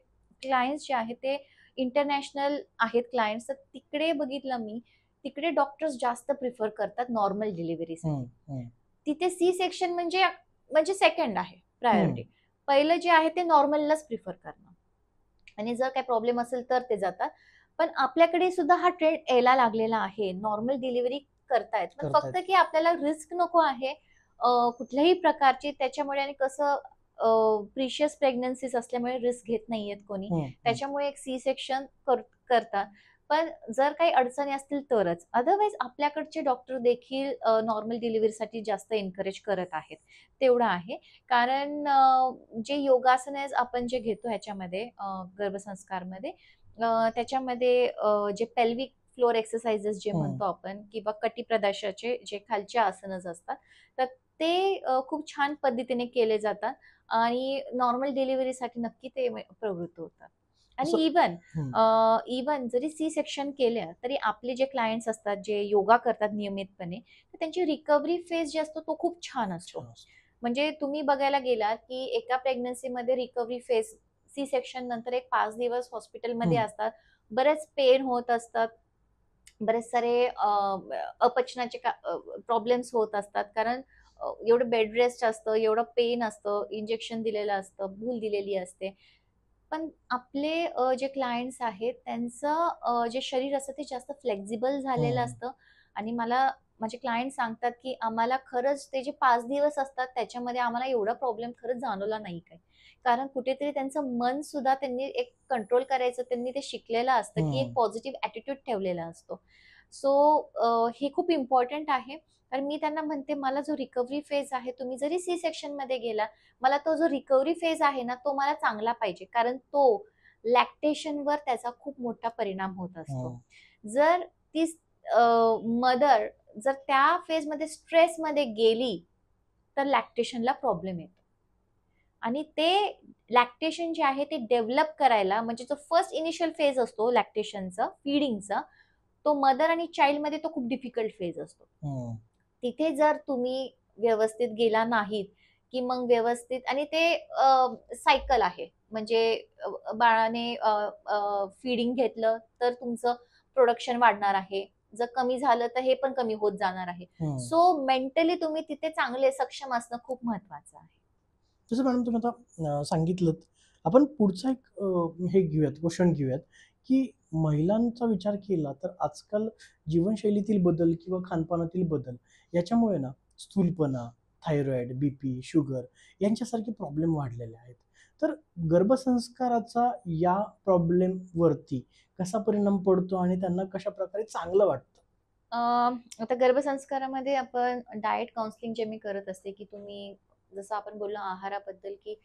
क्लायंट्स जे आहेत ते इंटरनॅशनल आहेत क्लायंट्स, तर तिकडे बघितलं मी, तिकडे डॉक्टर्स जास्त प्रिफर करतात नॉर्मल हं. डिलिव्हरीसाठी. हं. तिथे सी सेक्शन म्हणजे सेकंड आहे हं. प्रायोरिटी. पहिलं जे आहे ते नॉर्मललाच प्रिफर करणं. आणि जर काही प्रॉब्लेम असेल तर ते जातात. पण आपल्याकडे सुद्धा हा ट्रेंड यायला लागलेला आहे. नॉर्मल डिलिव्हरी करतायत. पण फक्त करतायत. की आपल्याला रिस्क नको आहे कुठल्याही प्रकारची. त्याच्यामुळे आणि कसं प्रिशियस प्रेग्नन्सीज असल्यामुळे रिस्क घेत नाहीयेत कोणी. हं. हं. त्याच्यामुळे एक सी सेक्शन करतात. पण जर काही अडचणी असतील तरच. अदरवाईज आपल्याकडचे डॉक्टर देखील नॉर्मल डिलिव्हरीसाठी जास्त एन्करेज करत आहेत. तेवढं आहे. कारण जे योगासने आपण जे घेतो ह्याच्यामध्ये गर्भसंस्कारमध्ये त्याच्यामध्ये जे पेल्विक फ्लोर एक्सरसाइजेस जे हं. म्हणतो आपण किंवा कटिप्रदेशाचे जे खालचे आसनच असतात, तर ते खूप छान पद्धतीने केले जातात आणि नॉर्मल डिलिव्हरीसाठी नक्की ते प्रवृत्त होतात. आणि असं इव्हन हं. जरी सी सेक्शन केलं, तरी आपले जे क्लायंट्स असतात, जे योगा करतात नियमितपणे, तर त्यांची रिकव्हरी फेज जे असतो तो खूप छान असतो. छान असतं. म्हणजे तुम्ही बघायला गेलात, की एका प्रेग्नन्सीमध्ये रिकव्हरी फेज सी सेक्शन नंतर एक 5 दिवस हॉस्पिटलमध्ये हं. असतात. बरेच पेन होत असतात. बरेच सारे अपचनाचे प्रॉब्लेम्स होत असतात. कारण एवढं बेड रेस्ट असतं, एवढं पेन असतं, इंजेक्शन दिलेलं असतं, भूल दिलेली असते. पण आपले जे क्लायंट्स आहेत त्यांचं जे शरीर असतं ते जास्त फ्लेक्सिबल झालेलं हं. असतं आणि मला माझे क्लायंट सांगतात की आम्हाला खरंच ते जे 5 दिवस असतात त्याच्यामध्ये आम्हाला एवढा प्रॉब्लेम खरंच जाणवला नाही काय. कारण कुठेतरी त्यांचं मन सुद्धा त्यांनी एक कंट्रोल करायचं त्यांनी ते शिकलेलं असतं की एक पॉझिटिव्ह ॲटिट्यूड ठेवलेला असतो. सो हे खूप इम्पॉर्टंट आहे. तर मी त्यांना म्हणते मला जो रिकव्हरी फेज आहे तुम्ही जरी सी सेक्शनमध्ये गेला, मला तो जो रिकव्हरी फेज आहे ना तो मला चांगला पाहिजे. कारण तो लॅक्टेशनवर त्याचा खूप मोठा परिणाम होत असतो. जर ती मदर जर त्या फेजमध्ये स्ट्रेसमध्ये गेली, तर लॅक्टेशनला प्रॉब्लेम येतो. आणि ते लॅक्टेशन जे आहे ते डेव्हलप करायला म्हणजे जो फर्स्ट इनिशियल फेज असतो लॅक्टेशनचा, फीडिंगचा, तो मदर आणि चाइल्डमध्ये तो खूप डिफिकल्ट फेज असतो. तिथे जर तुम्ही व्यवस्थित गेला नाहीत, की मग व्यवस्थित आणि ते सायकल आहे. म्हणजे बाळाने फीडिंग घेतलं तर तुमचं प्रोडक्शन वाढणार आहे. जर कमी झालं तर हे पण कमी होत जाणार आहे. सो मेंटली तुम्ही तिथे चांगले सक्षम असणं खूप महत्वाचं आहे. जसं मॅडम तुम्ही आता सांगितलं, आपण पुढचा एक हे घेऊयात, क्वेश्चन घेऊयात, की महिलांचा विचार केला तर आजकाल जीवनशैलीतील बदल किंवा खानपानातील बदल याच्यामुळे ना स्थूलपणा, थायरॉइड, बीपी, शुगर यांच्यासारखे प्रॉब्लेम वाढलेले आहेत. तर गर्भसंस्काराचा या प्रॉब्लेमवरती कसा परिणाम पडतो आणि त्यांना कशाप्रकारे चांगलं वाटतं? आता गर्भसंस्कारामध्ये आपण डाएट काउन्सिलिंग जे मी करत असते, की तुम्ही जसं आपण बोललो आहाराबद्दल, की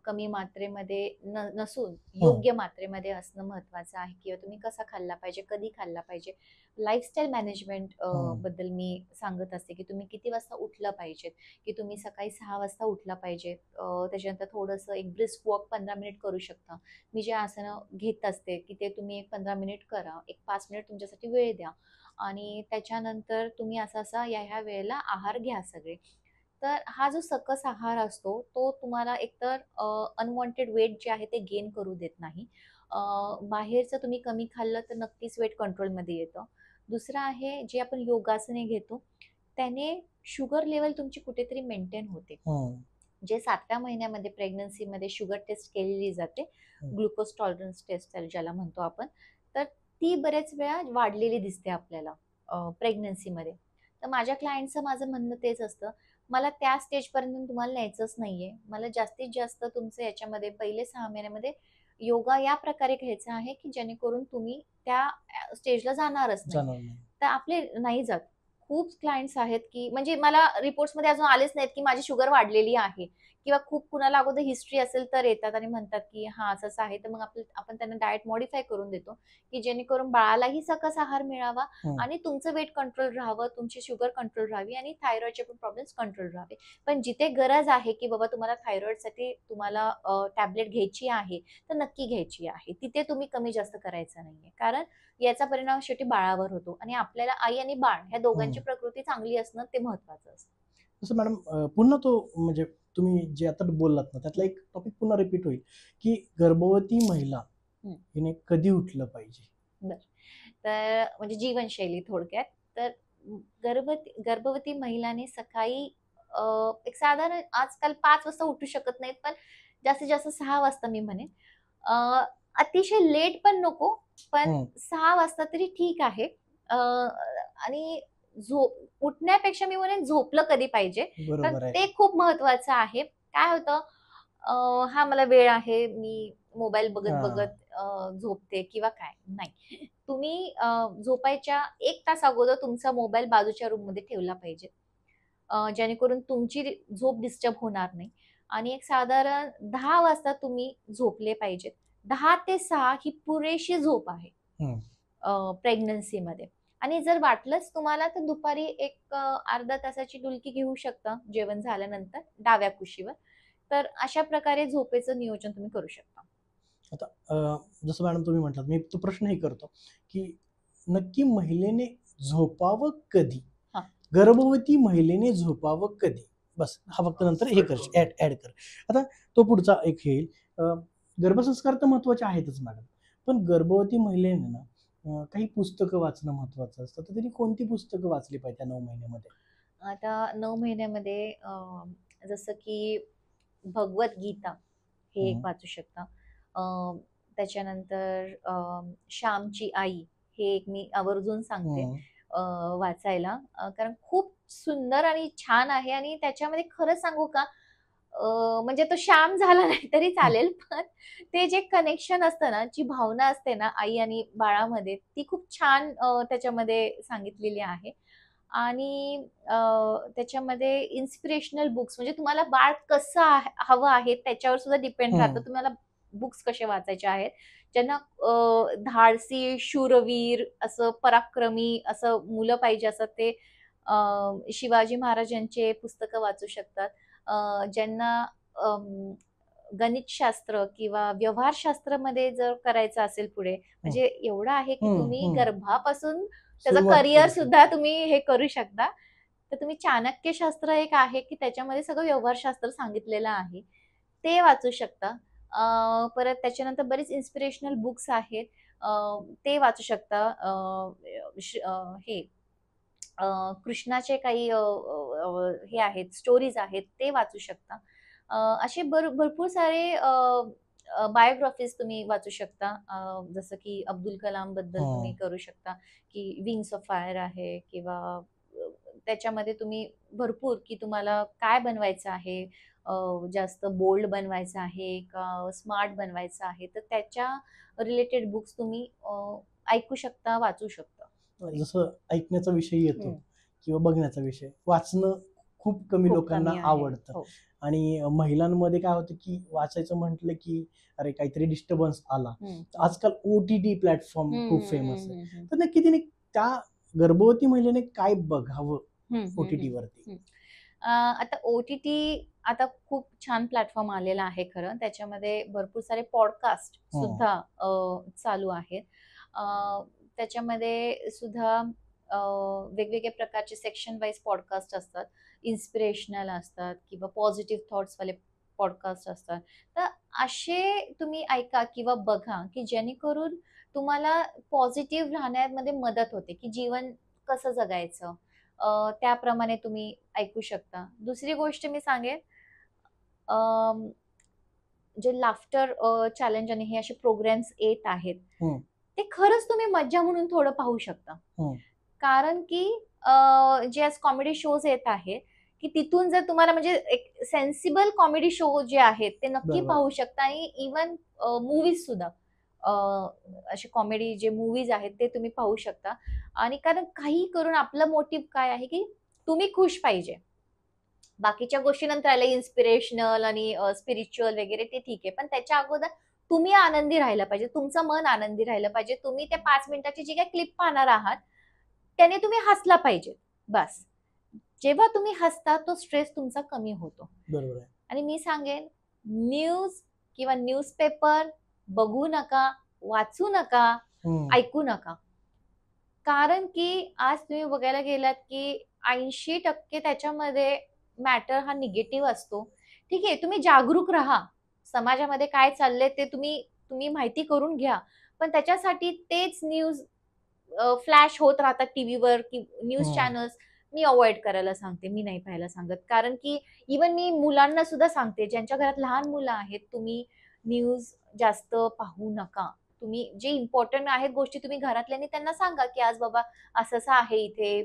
कमी मात्रेमध्ये नसून हं, योग्य मात्रेमध्ये असणं महत्वाचं आहे किंवा तुम्ही कसा खाल्ला पाहिजे, कधी खाल्ला पाहिजे. लाईफस्टाईल मॅनेजमेंट हं, बद्दल मी सांगत असते, की तुम्ही किती वाजता उठलं पाहिजेत, की तुम्ही सकाळी 6 वाजता उठला पाहिजे. त्याच्यानंतर थोडंसं एक ब्रिस्क वॉक 15 मिनिट करू शकता. मी जे आसनं घेत असते, की ते तुम्ही एक 15 मिनिट करा. एक 5 मिनिट तुमच्यासाठी वेळ द्या. आणि त्याच्यानंतर तुम्ही असा-असा ह्या-ह्या वेळेला आहार घ्या सगळे. तर हा जो सकस आहार असतो, तो तुम्हाला एकतर अनवॉन्टेड वेट जे आहे ते गेन करू देत नाही. अ, बाहेरचं तुम्ही कमी खाल्लं तर नक्कीच वेट कंट्रोलमध्ये येतं. दुसरं आहे जे आपण योगासने घेतो, त्याने शुगर लेव्हल तुमची कुठेतरी मेंटेन होते. हं, जे 7व्या महिन्यामध्ये प्रेग्नन्सीमध्ये शुगर टेस्ट केलेली जाते. हं. ग्लुकोज टॉलरन्स टेस्ट ज्याला म्हणतो आपण. तर ती बरेच वेळा वाढलेली दिसते आपल्याला प्रेग्नन्सीमध्ये. तर माझ्या क्लायंटचं माझं म्हणणं तेच असतं, मला त्या स्टेजपर्यंत तुम्हाला न्यायचंच नाहीये. मला जास्तीत जास्त तुमचं याच्यामध्ये पहिले 6 महिन्यामध्ये योगा या प्रकारे घ्यायचा आहे, की जेणेकरून तुम्ही त्या स्टेजला जाणारच नाही. जाणार नाही. तर आपले नाही जात. खूप क्लायंट्स आहेत, की म्हणजे मला रिपोर्ट्समध्ये अजून आलेच नाहीत, की माझी शुगर वाढलेली आहे किंवा खूप कुणाला अगोदर हिस्ट्री असेल तर येतात आणि म्हणतात, की हां, असं-असं आहे. तर मग आपण त्यांना डाएट मॉडिफाय करून देतो, की जेणेकरून बाळालाही सकस आहार मिळावा हं. आणि तुमचं वेट कंट्रोल राहावं, तुमची शुगर कंट्रोल राहावी आणि थायरॉइडचे पण प्रॉब्लेम्स कंट्रोल राहावे. पण जिथे गरज आहे, की बाबा तुम्हाला थायरॉइडसाठी तुम्हाला टॅबलेट घ्यायची आहे, तर नक्की घ्यायची आहे. तिथे तुम्ही कमी जास्त करायचं नाहीये. कारण याचा परिणाम शेवटी बाळावर होतो आणि आपल्याला आई आणि बाळ ह्या दोघांची हं. प्रकृती चांगली असणं ते महत्वाचं असतं. तसं मॅडम पुन्हा तो म्हणजे तुम्ही जे आता बोललात ना, त्यातला एक टॉपिक पुन्हा रिपीट होईल, की गर्भवती महिला हं, हिने कधी उठलं पाहिजे? बरं. तर म्हणजे जीवनशैली थोडक्यात. तर गर्भवती महिलाने सकाळी एक साधारण आजकाल 5 वाजता उठू शकत नाहीत, पण जास्तीत जास्त 6 वाजता मी म्हणेन. अ, अतिशय लेट पण नको, पण हं, 6 वाजता तरी ठीक आहे. आणि उठण्यापेक्षा मी म्हणेन झोपलं कधी पाहिजे. कारण बरोबर आहे. ते खूप महत्वाचं आहे. काय होतं हां, मला वेळ आहे, मी मोबाईल हां. बघत-बघत झोपते किंवा काय, नाही. तुम्ही झोपायच्या 1 तास अगोदर तुमचा मोबाईल बाजूच्या रूममध्ये ठेवला पाहिजे. जेणेकरून तुमची झोप डिस्टर्ब होणार नाही आणि एक साधारण 10 वाजता तुम्ही झोपले पाहिजेत. 10 ते 6 ही पुरेशी झोप आहे हं. प्रेग्नन्सीमध्ये आणि जर वाटलंच तुम्हाला तर दुपारी एक अर्ध्या तासाची डुलकी घेऊ शकता जेवण झाल्यानंतर डाव्या कुशीवर. तर अशा प्रकारे झोपेचं नियोजन तुम्ही करू शकता. आता जसं मॅडम तुम्ही म्हटलात, मी तो प्रश्नही करतो, की नक्की महिलेने झोपावं कधी? हां. गर्भवती महिलेने झोपावं कधी? बस हा फक्त नंतर हे कर, ॲड कर. आता तो पुढचा एक येईल. अ, गर्भसंस्कार तर महत्त्वाचे आहेतच मॅडम. पण गर्भवती महिलेने ना काही पुस्तकं वाचणं महत्त्वाचं असतं. तर त्यांनी कोणती पुस्तकं वाचली पाहिजे त्या 9 महिन्यामध्ये? आता 9 महिन्यामध्ये जसं की भगवद्गीता हे एक हं, वाचू शकता. अ, त्याच्यानंतर श्यामची आई हे एक मी आवर्जून सांगते. हं. वाचायला, कारण खूप सुंदर आणि छान आहे. आणि त्याच्यामध्ये खरं सांगू का, म्हणजे तो श्याम झाला नाही तरी हं. चालेल, पण ते जे कनेक्शन असतं ना, जी भावना असते ना आई आणि बाळामध्ये, ती खूप छान त्याच्यामध्ये सांगितलेली आहे. आणि त्याच्यामध्ये इन्स्पिरेशनल बुक्स, म्हणजे तुम्हाला बाळ कसं हवं आहे त्याच्यावर सुद्धा डिपेंड राहतं. हं. तुम्हाला बुक्स कसे वाचायचे आहेत, ज्यांना धाडसी, शूरवीर, असं पराक्रमी असं मुलं पाहिजे असतात, ते शिवाजी महाराजांचे पुस्तकं वाचू शकतात. ज्यांना अं, गणितशास्त्र किंवा व्यवहारशास्त्रामध्ये जर करायचं असेल पुढे, हं. म्हणजे एवढं आहे की हं. तुम्ही हं. गर्भापासून त्याचं सुरुवात करिअर करू सुद्धा शकतो. तुम्ही हे करू शकता. तर तुम्ही चाणक्यशास्त्र एक आहे, की त्याच्यामध्ये सगळं व्यवहारशास्त्र सांगितलेलं आहे. ते वाचू शकता. परत त्याच्यानंतर बरीच इन्स्पिरेशनल बुक्स आहेत. अ, ते वाचू शकता. हे अ, कृष्णाचे काही हे आहेत, स्टोरीज आहेत, ते वाचू शकता. असे भरपूर सारे बायोग्राफीज तुम्ही वाचू शकता. जसं की अब्दुल कलाम बद्दल तुम्ही हं. करू शकता, की विंग्स ऑफ फायर आहे, किंवा त्याच्यामध्ये तुम्ही भरपूर, की तुम्हाला काय बनवायचं आहे, अ, जास्त बोल्ड बनवायचं आहे का स्मार्ट बनवायचं आहे, तर त्याच्या रिलेटेड बुक्स तुम्ही ऐकू शकता, वाचू शकता. जसं ऐकण्याचा विषय येतो हं. किंवा बघण्याचा विषय, वाचणं खूप कमी खूप लोकांना कमी आहे. आवडतं. हो. आणि महिलांमध्ये काय होतं, की वाचायचं म्हटलं, की अरे काहीतरी डिस्टर्बन्स आला. हं, तर हं. आजकाल ओ-टी-टी प्लॅटफॉर्म हं, खूप हं, फेमस हं, आहे. हं, हं. तर नक्की तिने त्या गर्भवती महिलेने काय बघावं हं, हं, हं, ओ-टी-टीवरती? हं. आता ओ-टी-टी, आता खूप छान प्लॅटफॉर्म आलेला आहे खरं. त्याच्यामध्ये भरपूर सारे पॉडकास्ट हं. सुद्धा चालू आहेत. अ, त्याच्यामध्ये सुद्धा वेगवेगळ्या प्रकारचे सेक्शन वाईज पॉडकास्ट असतात. इन्स्पिरेशनल असतात किंवा पॉझिटिव्ह थॉट्सवाले पॉडकास्ट असतात. तर असे तुम्ही ऐका किंवा बघा, की जेणेकरून तुम्हाला पॉझिटिव्ह राहण्यामध्ये मदत होते, की जीवन कसं जगायचं. त्याप्रमाणे तुम्ही ऐकू शकता. दुसरी गोष्ट मी सांगेन, अं, जे लाफ्टर चॅलेंज आणि हे असे प्रोग्राम्स येत आहेत, हं. ते खरंच तुम्ही मज्जा म्हणून थोडं पाहू शकता. हं. कारण की जे आज कॉमेडी शोज येत आहेत, की तिथून जर तुम्हाला, म्हणजे एक सेन्सिबल कॉमेडी शो जे आहेत, ते नक्की बरोबर आहे. पाहू शकता. आणि इव्हन मूव्हीज सुद्धा, अ, असे कॉमेडी जे मूव्हीज आहेत, ते तुम्ही पाहू शकता. आणि कारण काहीही करून आपलं मोटिव्ह काय आहे, की तुम्ही खुश पाहिजे. बाकीच्या गोष्टी नंतर आल्या, इन्स्पिरेशनल आणि स्पिरिच्युअल वगैरे, ते ठीक आहे. पण त्याच्या अगोदर तुम्ही आनंदी राहायला पाहिजे. तुमचं मन आनंदी राहिलं पाहिजे. तुम्ही त्या 5 मिनिटाची जी काही क्लिप पाहणार आहात, त्याने तुम्ही हसला पाहिजे. बस. जेव्हा तुम्ही हसता, तो स्ट्रेस तुमचा कमी होतो. बरोबर आहे. आणि मी सांगेन, न्यूज किंवा न्यूजपेपर बघू नका, वाचू नका, हं. ऐकू नका. कारण की आज तुम्ही बघायला गेलात, की 80% त्याच्यामध्ये मॅटर हा निगेटिव्ह असतो. ठीक आहे, तुम्ही जागरूक राहा. समाजामध्ये काय चाललंय ते तुम्ही तुम्ही माहिती करून घ्या. पण त्याच्यासाठी तेच न्यूज फ्लॅश होत राहतात टीव्हीवर, की न्यूज हं. चॅनल्स, मी अव्हॉइड करायला सांगते. मी नाही पाहायला सांगत. कारण की इव्हन मी मुलांना सुद्धा सांगते, ज्यांच्या घरात लहान मुलं आहेत, तुम्ही न्यूज जास्त पाहू नका. तुम्ही जे इम्पोर्टंट आहेत गोष्टी, तुम्ही घरातल्यांनी त्यांना सांगा, की आज बाबा असं-असं आहे इथे,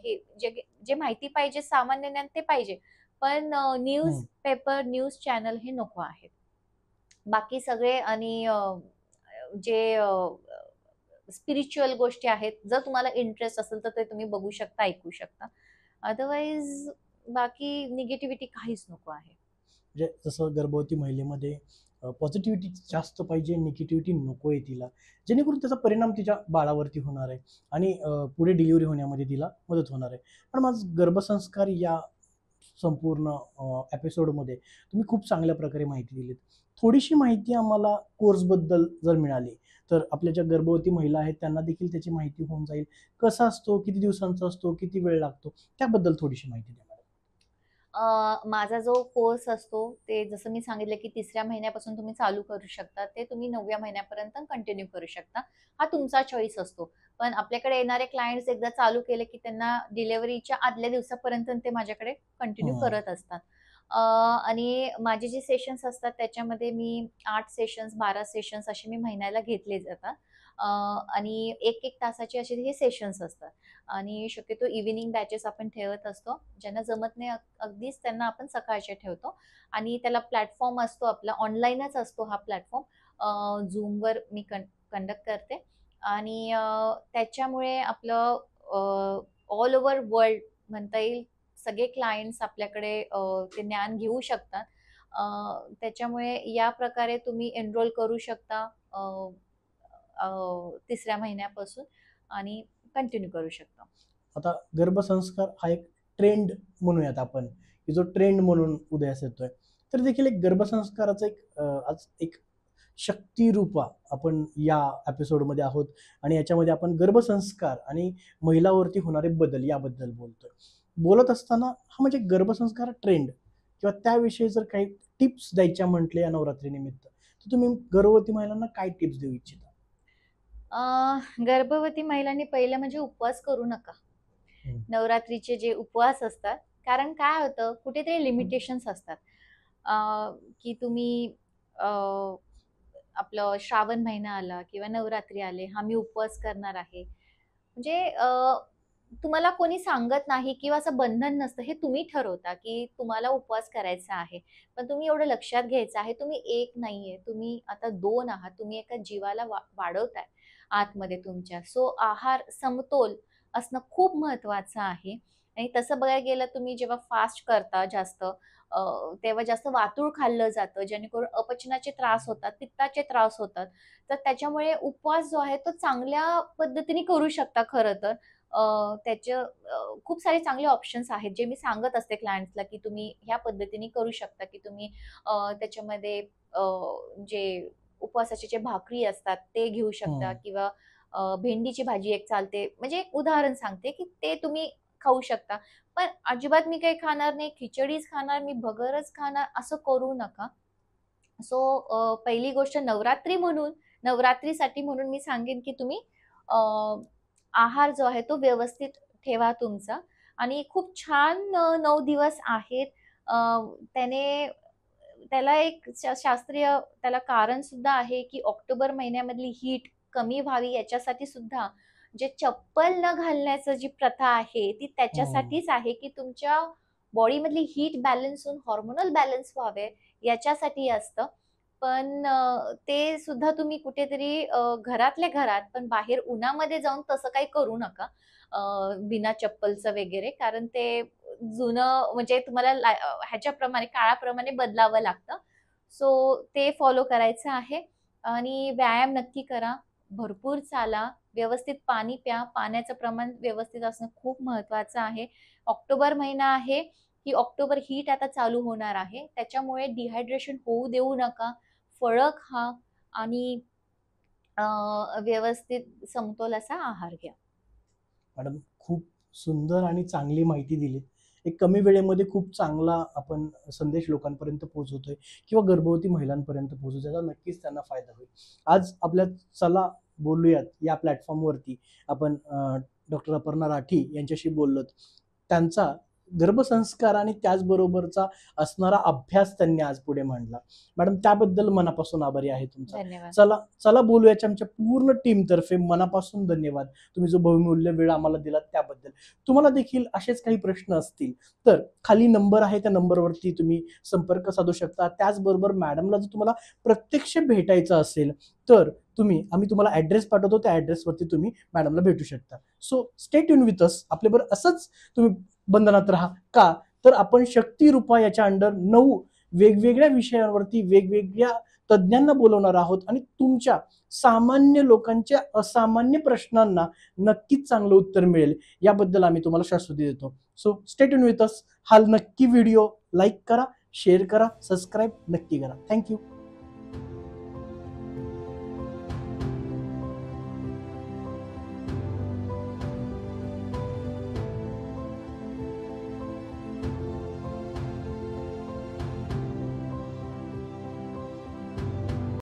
हे जे जे माहिती पाहिजे, सामान्य ज्ञान ते पाहिजे. पण न्यूज हं. पेपर, न्यूज चॅनल हे नको आहेत. बाकी सगळे. आणि जे स्पिरिच्युअल गोष्टी आहेत, जर तुम्हाला इंटरेस्ट असेल तर ते तुम्ही बघू शकता, ऐकू शकता. अदरवाईज बाकी निगेटिव्हिटी काहीच नको आहे. म्हणजे जसं गर्भवती महिलेमध्ये पॉझिटिव्हिटी जास्त पाहिजे, निगेटिव्हिटी नको आहे तिला. जेणेकरून त्याचा परिणाम तिच्या बाळावरती होणार आहे आणि पुढे डिलिव्हरी होण्यामध्ये तिला मदत होणार आहे. पण माझं गर्भसंस्कार या संपूर्ण एपिसोडमध्ये तुम्ही खूप चांगल्या प्रकारे माहिती दिलीत. थोडीशी माहिती आम्हाला कोर्सबद्दल जर मिळाली, तर आपल्या ज्या गर्भवती महिला आहेत त्यांना देखील त्याची माहिती होऊन जाईल. कसा असतो, किती दिवसांचा असतो, किती वेळ लागतो, त्याबद्दल थोडीशी माहिती द्या मला. माझा जो कोर्स असतो, ते जसं मी सांगितलं, की 3ऱ्या महिन्यापासून तुम्ही चालू करू शकता. ते तुम्ही 9व्या महिन्यापर्यंत कंटिन्यू करू शकता. हा तुमचा चॉईस असतो. पण आपल्याकडे येणारे क्लायंट्स एकदा चालू केले, की त्यांना डिलिव्हरीच्या आदल्या दिवसापर्यंत ते माझ्याकडे कंटिन्यू हं. करत असतात. आणि माझे जे सेशन्स असतात त्याच्यामध्ये मी 8 सेशन्स, 12 सेशन्स असे मी महिन्याला घेतले जातात. आणि 1-1 तासाचे असे हे सेशन्स असतात आणि शक्यतो इव्हिनिंग बॅचेस आपण ठेवत असतो. ज्यांना जमत नाही अगदीच त्यांना आपण सकाळचे ठेवतो आणि त्याला प्लॅटफॉर्म असतो आपला ऑनलाईनच असतो हा प्लॅटफॉर्म. Zoomवर मी कंडक्ट करते आणि त्याच्यामुळे आपलं ऑल ओव्हर वर्ल्ड म्हणता येईल सगळे क्लायंट्स आपल्याकडे ते ज्ञान घेऊ शकतात. त्याच्यामुळे या प्रकारे तुम्ही एनरोल करू शकता अ, अ, 3ऱ्या महिन्यापासून आणि कंटिन्यू करू शकता. आता गर्भसंस्कार हा एक ट्रेंड म्हणूयात आपण, की जो ट्रेंड म्हणून उदयास येतोय. तर देखील एक गर्भसंस्काराचं आज एक शक्तिरूपा आपण या एपिसोडमध्ये आहोत आणि याच्यामध्ये आपण गर्भसंस्कार आणि महिलावरती होणारे बदल याबद्दल बोलतोय. बोलत असताना हा म्हणजे गर्भसंस्कार ट्रेंड किंवा त्याविषयी जर काही टिप्स द्यायच्या म्हटले या नवरात्रीनिमित्त, तर तुम्ही गर्भवती महिलांना काय टिप्स देऊ इच्छिता? गर्भवती महिलांनी पहिलं म्हणजे उपवास करू नका. हं. नवरात्रीचे जे उपवास असतात, कारण काय होतं कुठेतरी लिमिटेशन्स असतात. की तुम्ही अ, आपलं श्रावण महिना आला किंवा नवरात्री आले, हा मी उपवास करणार आहे. म्हणजे तुम्हाला कोणी सांगत नाही किंवा असं बंधन नसतं. हे तुम्ही ठरवता, की तुम्हाला उपवास करायचा आहे. पण तुम्ही एवढं लक्षात घ्यायचं आहे, तुम्ही एक नाहीये, तुम्ही आता 2 आहात. तुम्ही एका जीवाला वाढवताय आतमध्ये तुमच्या. सो आहार समतोल असणं खूप महत्वाचं आहे. आणि तसं बघायला गेलं तुम्ही जेव्हा फास्ट करता जास्त तेव्हा जास्त वातूळ खाल्लं जातं, जेणेकरून अपचनाचे त्रास होतात, पित्ताचे त्रास होतात. तर त्याच्यामुळे उपवास जो आहे तो चांगल्या पद्धतीने करू शकता खरं तर. खूप सारे चांगले ऑप्शन्स आहेत, जे मी सांगत असते क्लायंट्सला, की तुम्ही ह्या पद्धतीने करू शकता, की तुम्ही त्याच्यामध्ये अ, जे उपवासाचे जे भाकरी असतात ते घेऊ शकता हं. किंवा भेंडीची भाजी एक चालते. म्हणजे एक उदाहरण सांगते, की ते तुम्ही खाऊ शकता. पण अजिबात मी काही खाणार नाही, खिचडीच खाणार, मी भगरच खाणार असं करू नका. सो पहिली गोष्ट नवरात्रीसाठी म्हणून मी सांगेन, की तुम्ही अ, आहार जो आहे तो व्यवस्थित ठेवा तुमचा आणि खूप छान 9 दिवस आहेत. अ, त्याने त्याला एक शास्त्रीय त्याला कारण सुद्धा आहे, की ऑक्टोबर महिन्यामधली हीट कमी व्हावी याच्यासाठी सुद्धा जे चप्पल न घालण्याचं जी प्रथा आहे, ती हं. त्याच्यासाठीच आहे, की तुमच्या बॉडीमधली हीट बॅलन्स होऊन हार्मोनल बॅलन्स व्हावे याच्यासाठी असतं. पण ते सुद्धा तुम्ही कुठेतरी घरातल्या घरात, पण बाहेर उन्हामध्ये जाऊन तसं काही करू नका. बिना चप्पलचं वगैरे. कारण ते जुनं म्हणजे तुम्हाला ह्याच्याप्रमाणे काळाप्रमाणे बदलावं लागतं. सो ते फॉलो करायचं आहे आणि व्यायाम नक्की करा. भरपूर चाला, व्यवस्थित पाणी प्या. पाण्याचं प्रमाण व्यवस्थित असणं खूप महत्त्वाचं आहे. ऑक्टोबर महिना आहे, ही ऑक्टोबर हीट आता चालू होणार आहे. त्याच्यामुळे डिहायड्रेशन होऊ देऊ नका. फळं खा आणि व्यवस्थित समतोल असा आहार घ्या. मॅडम, खूप सुंदर आणि चांगली माहिती दिली. एक कमी वेळेमध्ये खूप चांगला आपण संदेश लोकांपर्यंत पोहोचवतोय किंवा गर्भवती महिलांपर्यंत पोहोचवतो, त्याचा नक्कीच त्यांना फायदा होईल. आज आपल्या चला बोलूयात या प्लॅटफॉर्मवरती आपण डॉक्टर अपर्णा राठी यांच्याशी बोललोत. त्यांचा गर्भसंस्कार आणि त्याचबरोबरचा असणारा अभ्यास त्यांनी आज पुढे मांडला. मॅडम, त्याबद्दल मनापासून आभारी आहे तुमचा. धन्यवाद. चला चला बोलूयाच्या आमच्या पूर्ण टीमतर्फे मनापासून धन्यवाद. तुम्ही जो बहुमूल्य वेळ आम्हाला दिलात त्याबद्दल. तुम्हाला देखील असेच काही प्रश्न असतील तर खाली नंबर आहे, त्या नंबरवरती तुम्ही संपर्क साधू शकता. त्याचबरोबर मॅडमला जर तुम्हाला प्रत्यक्ष भेटायचं असेल तर आम्ही तुम्हाला ॲड्रेस पाठवतो, त्या ॲड्रेसवरती तुम्ही मॅडमला भेटू शकता. So stay tune with us. आपल्याबरोबर असंच तुम्ही बंधनात राहा. का तर आपण शक्तिरूपा याच्या अंडर 9 वेगवेगळ्या विषयांवरती वेगवेगळ्या तज्ञांना बोलवणार आहोत आणि तुमच्या सामान्य लोकांच्या असामान्य प्रश्नांना नक्कीच चांगलं उत्तर मिळेल याबद्दल आम्ही तुम्हाला शाश्वती देतो. So stay tune with us. हा नक्की व्हिडिओ लाईक करा, शेअर करा, सबस्क्राईब नक्की करा. थँक्यू.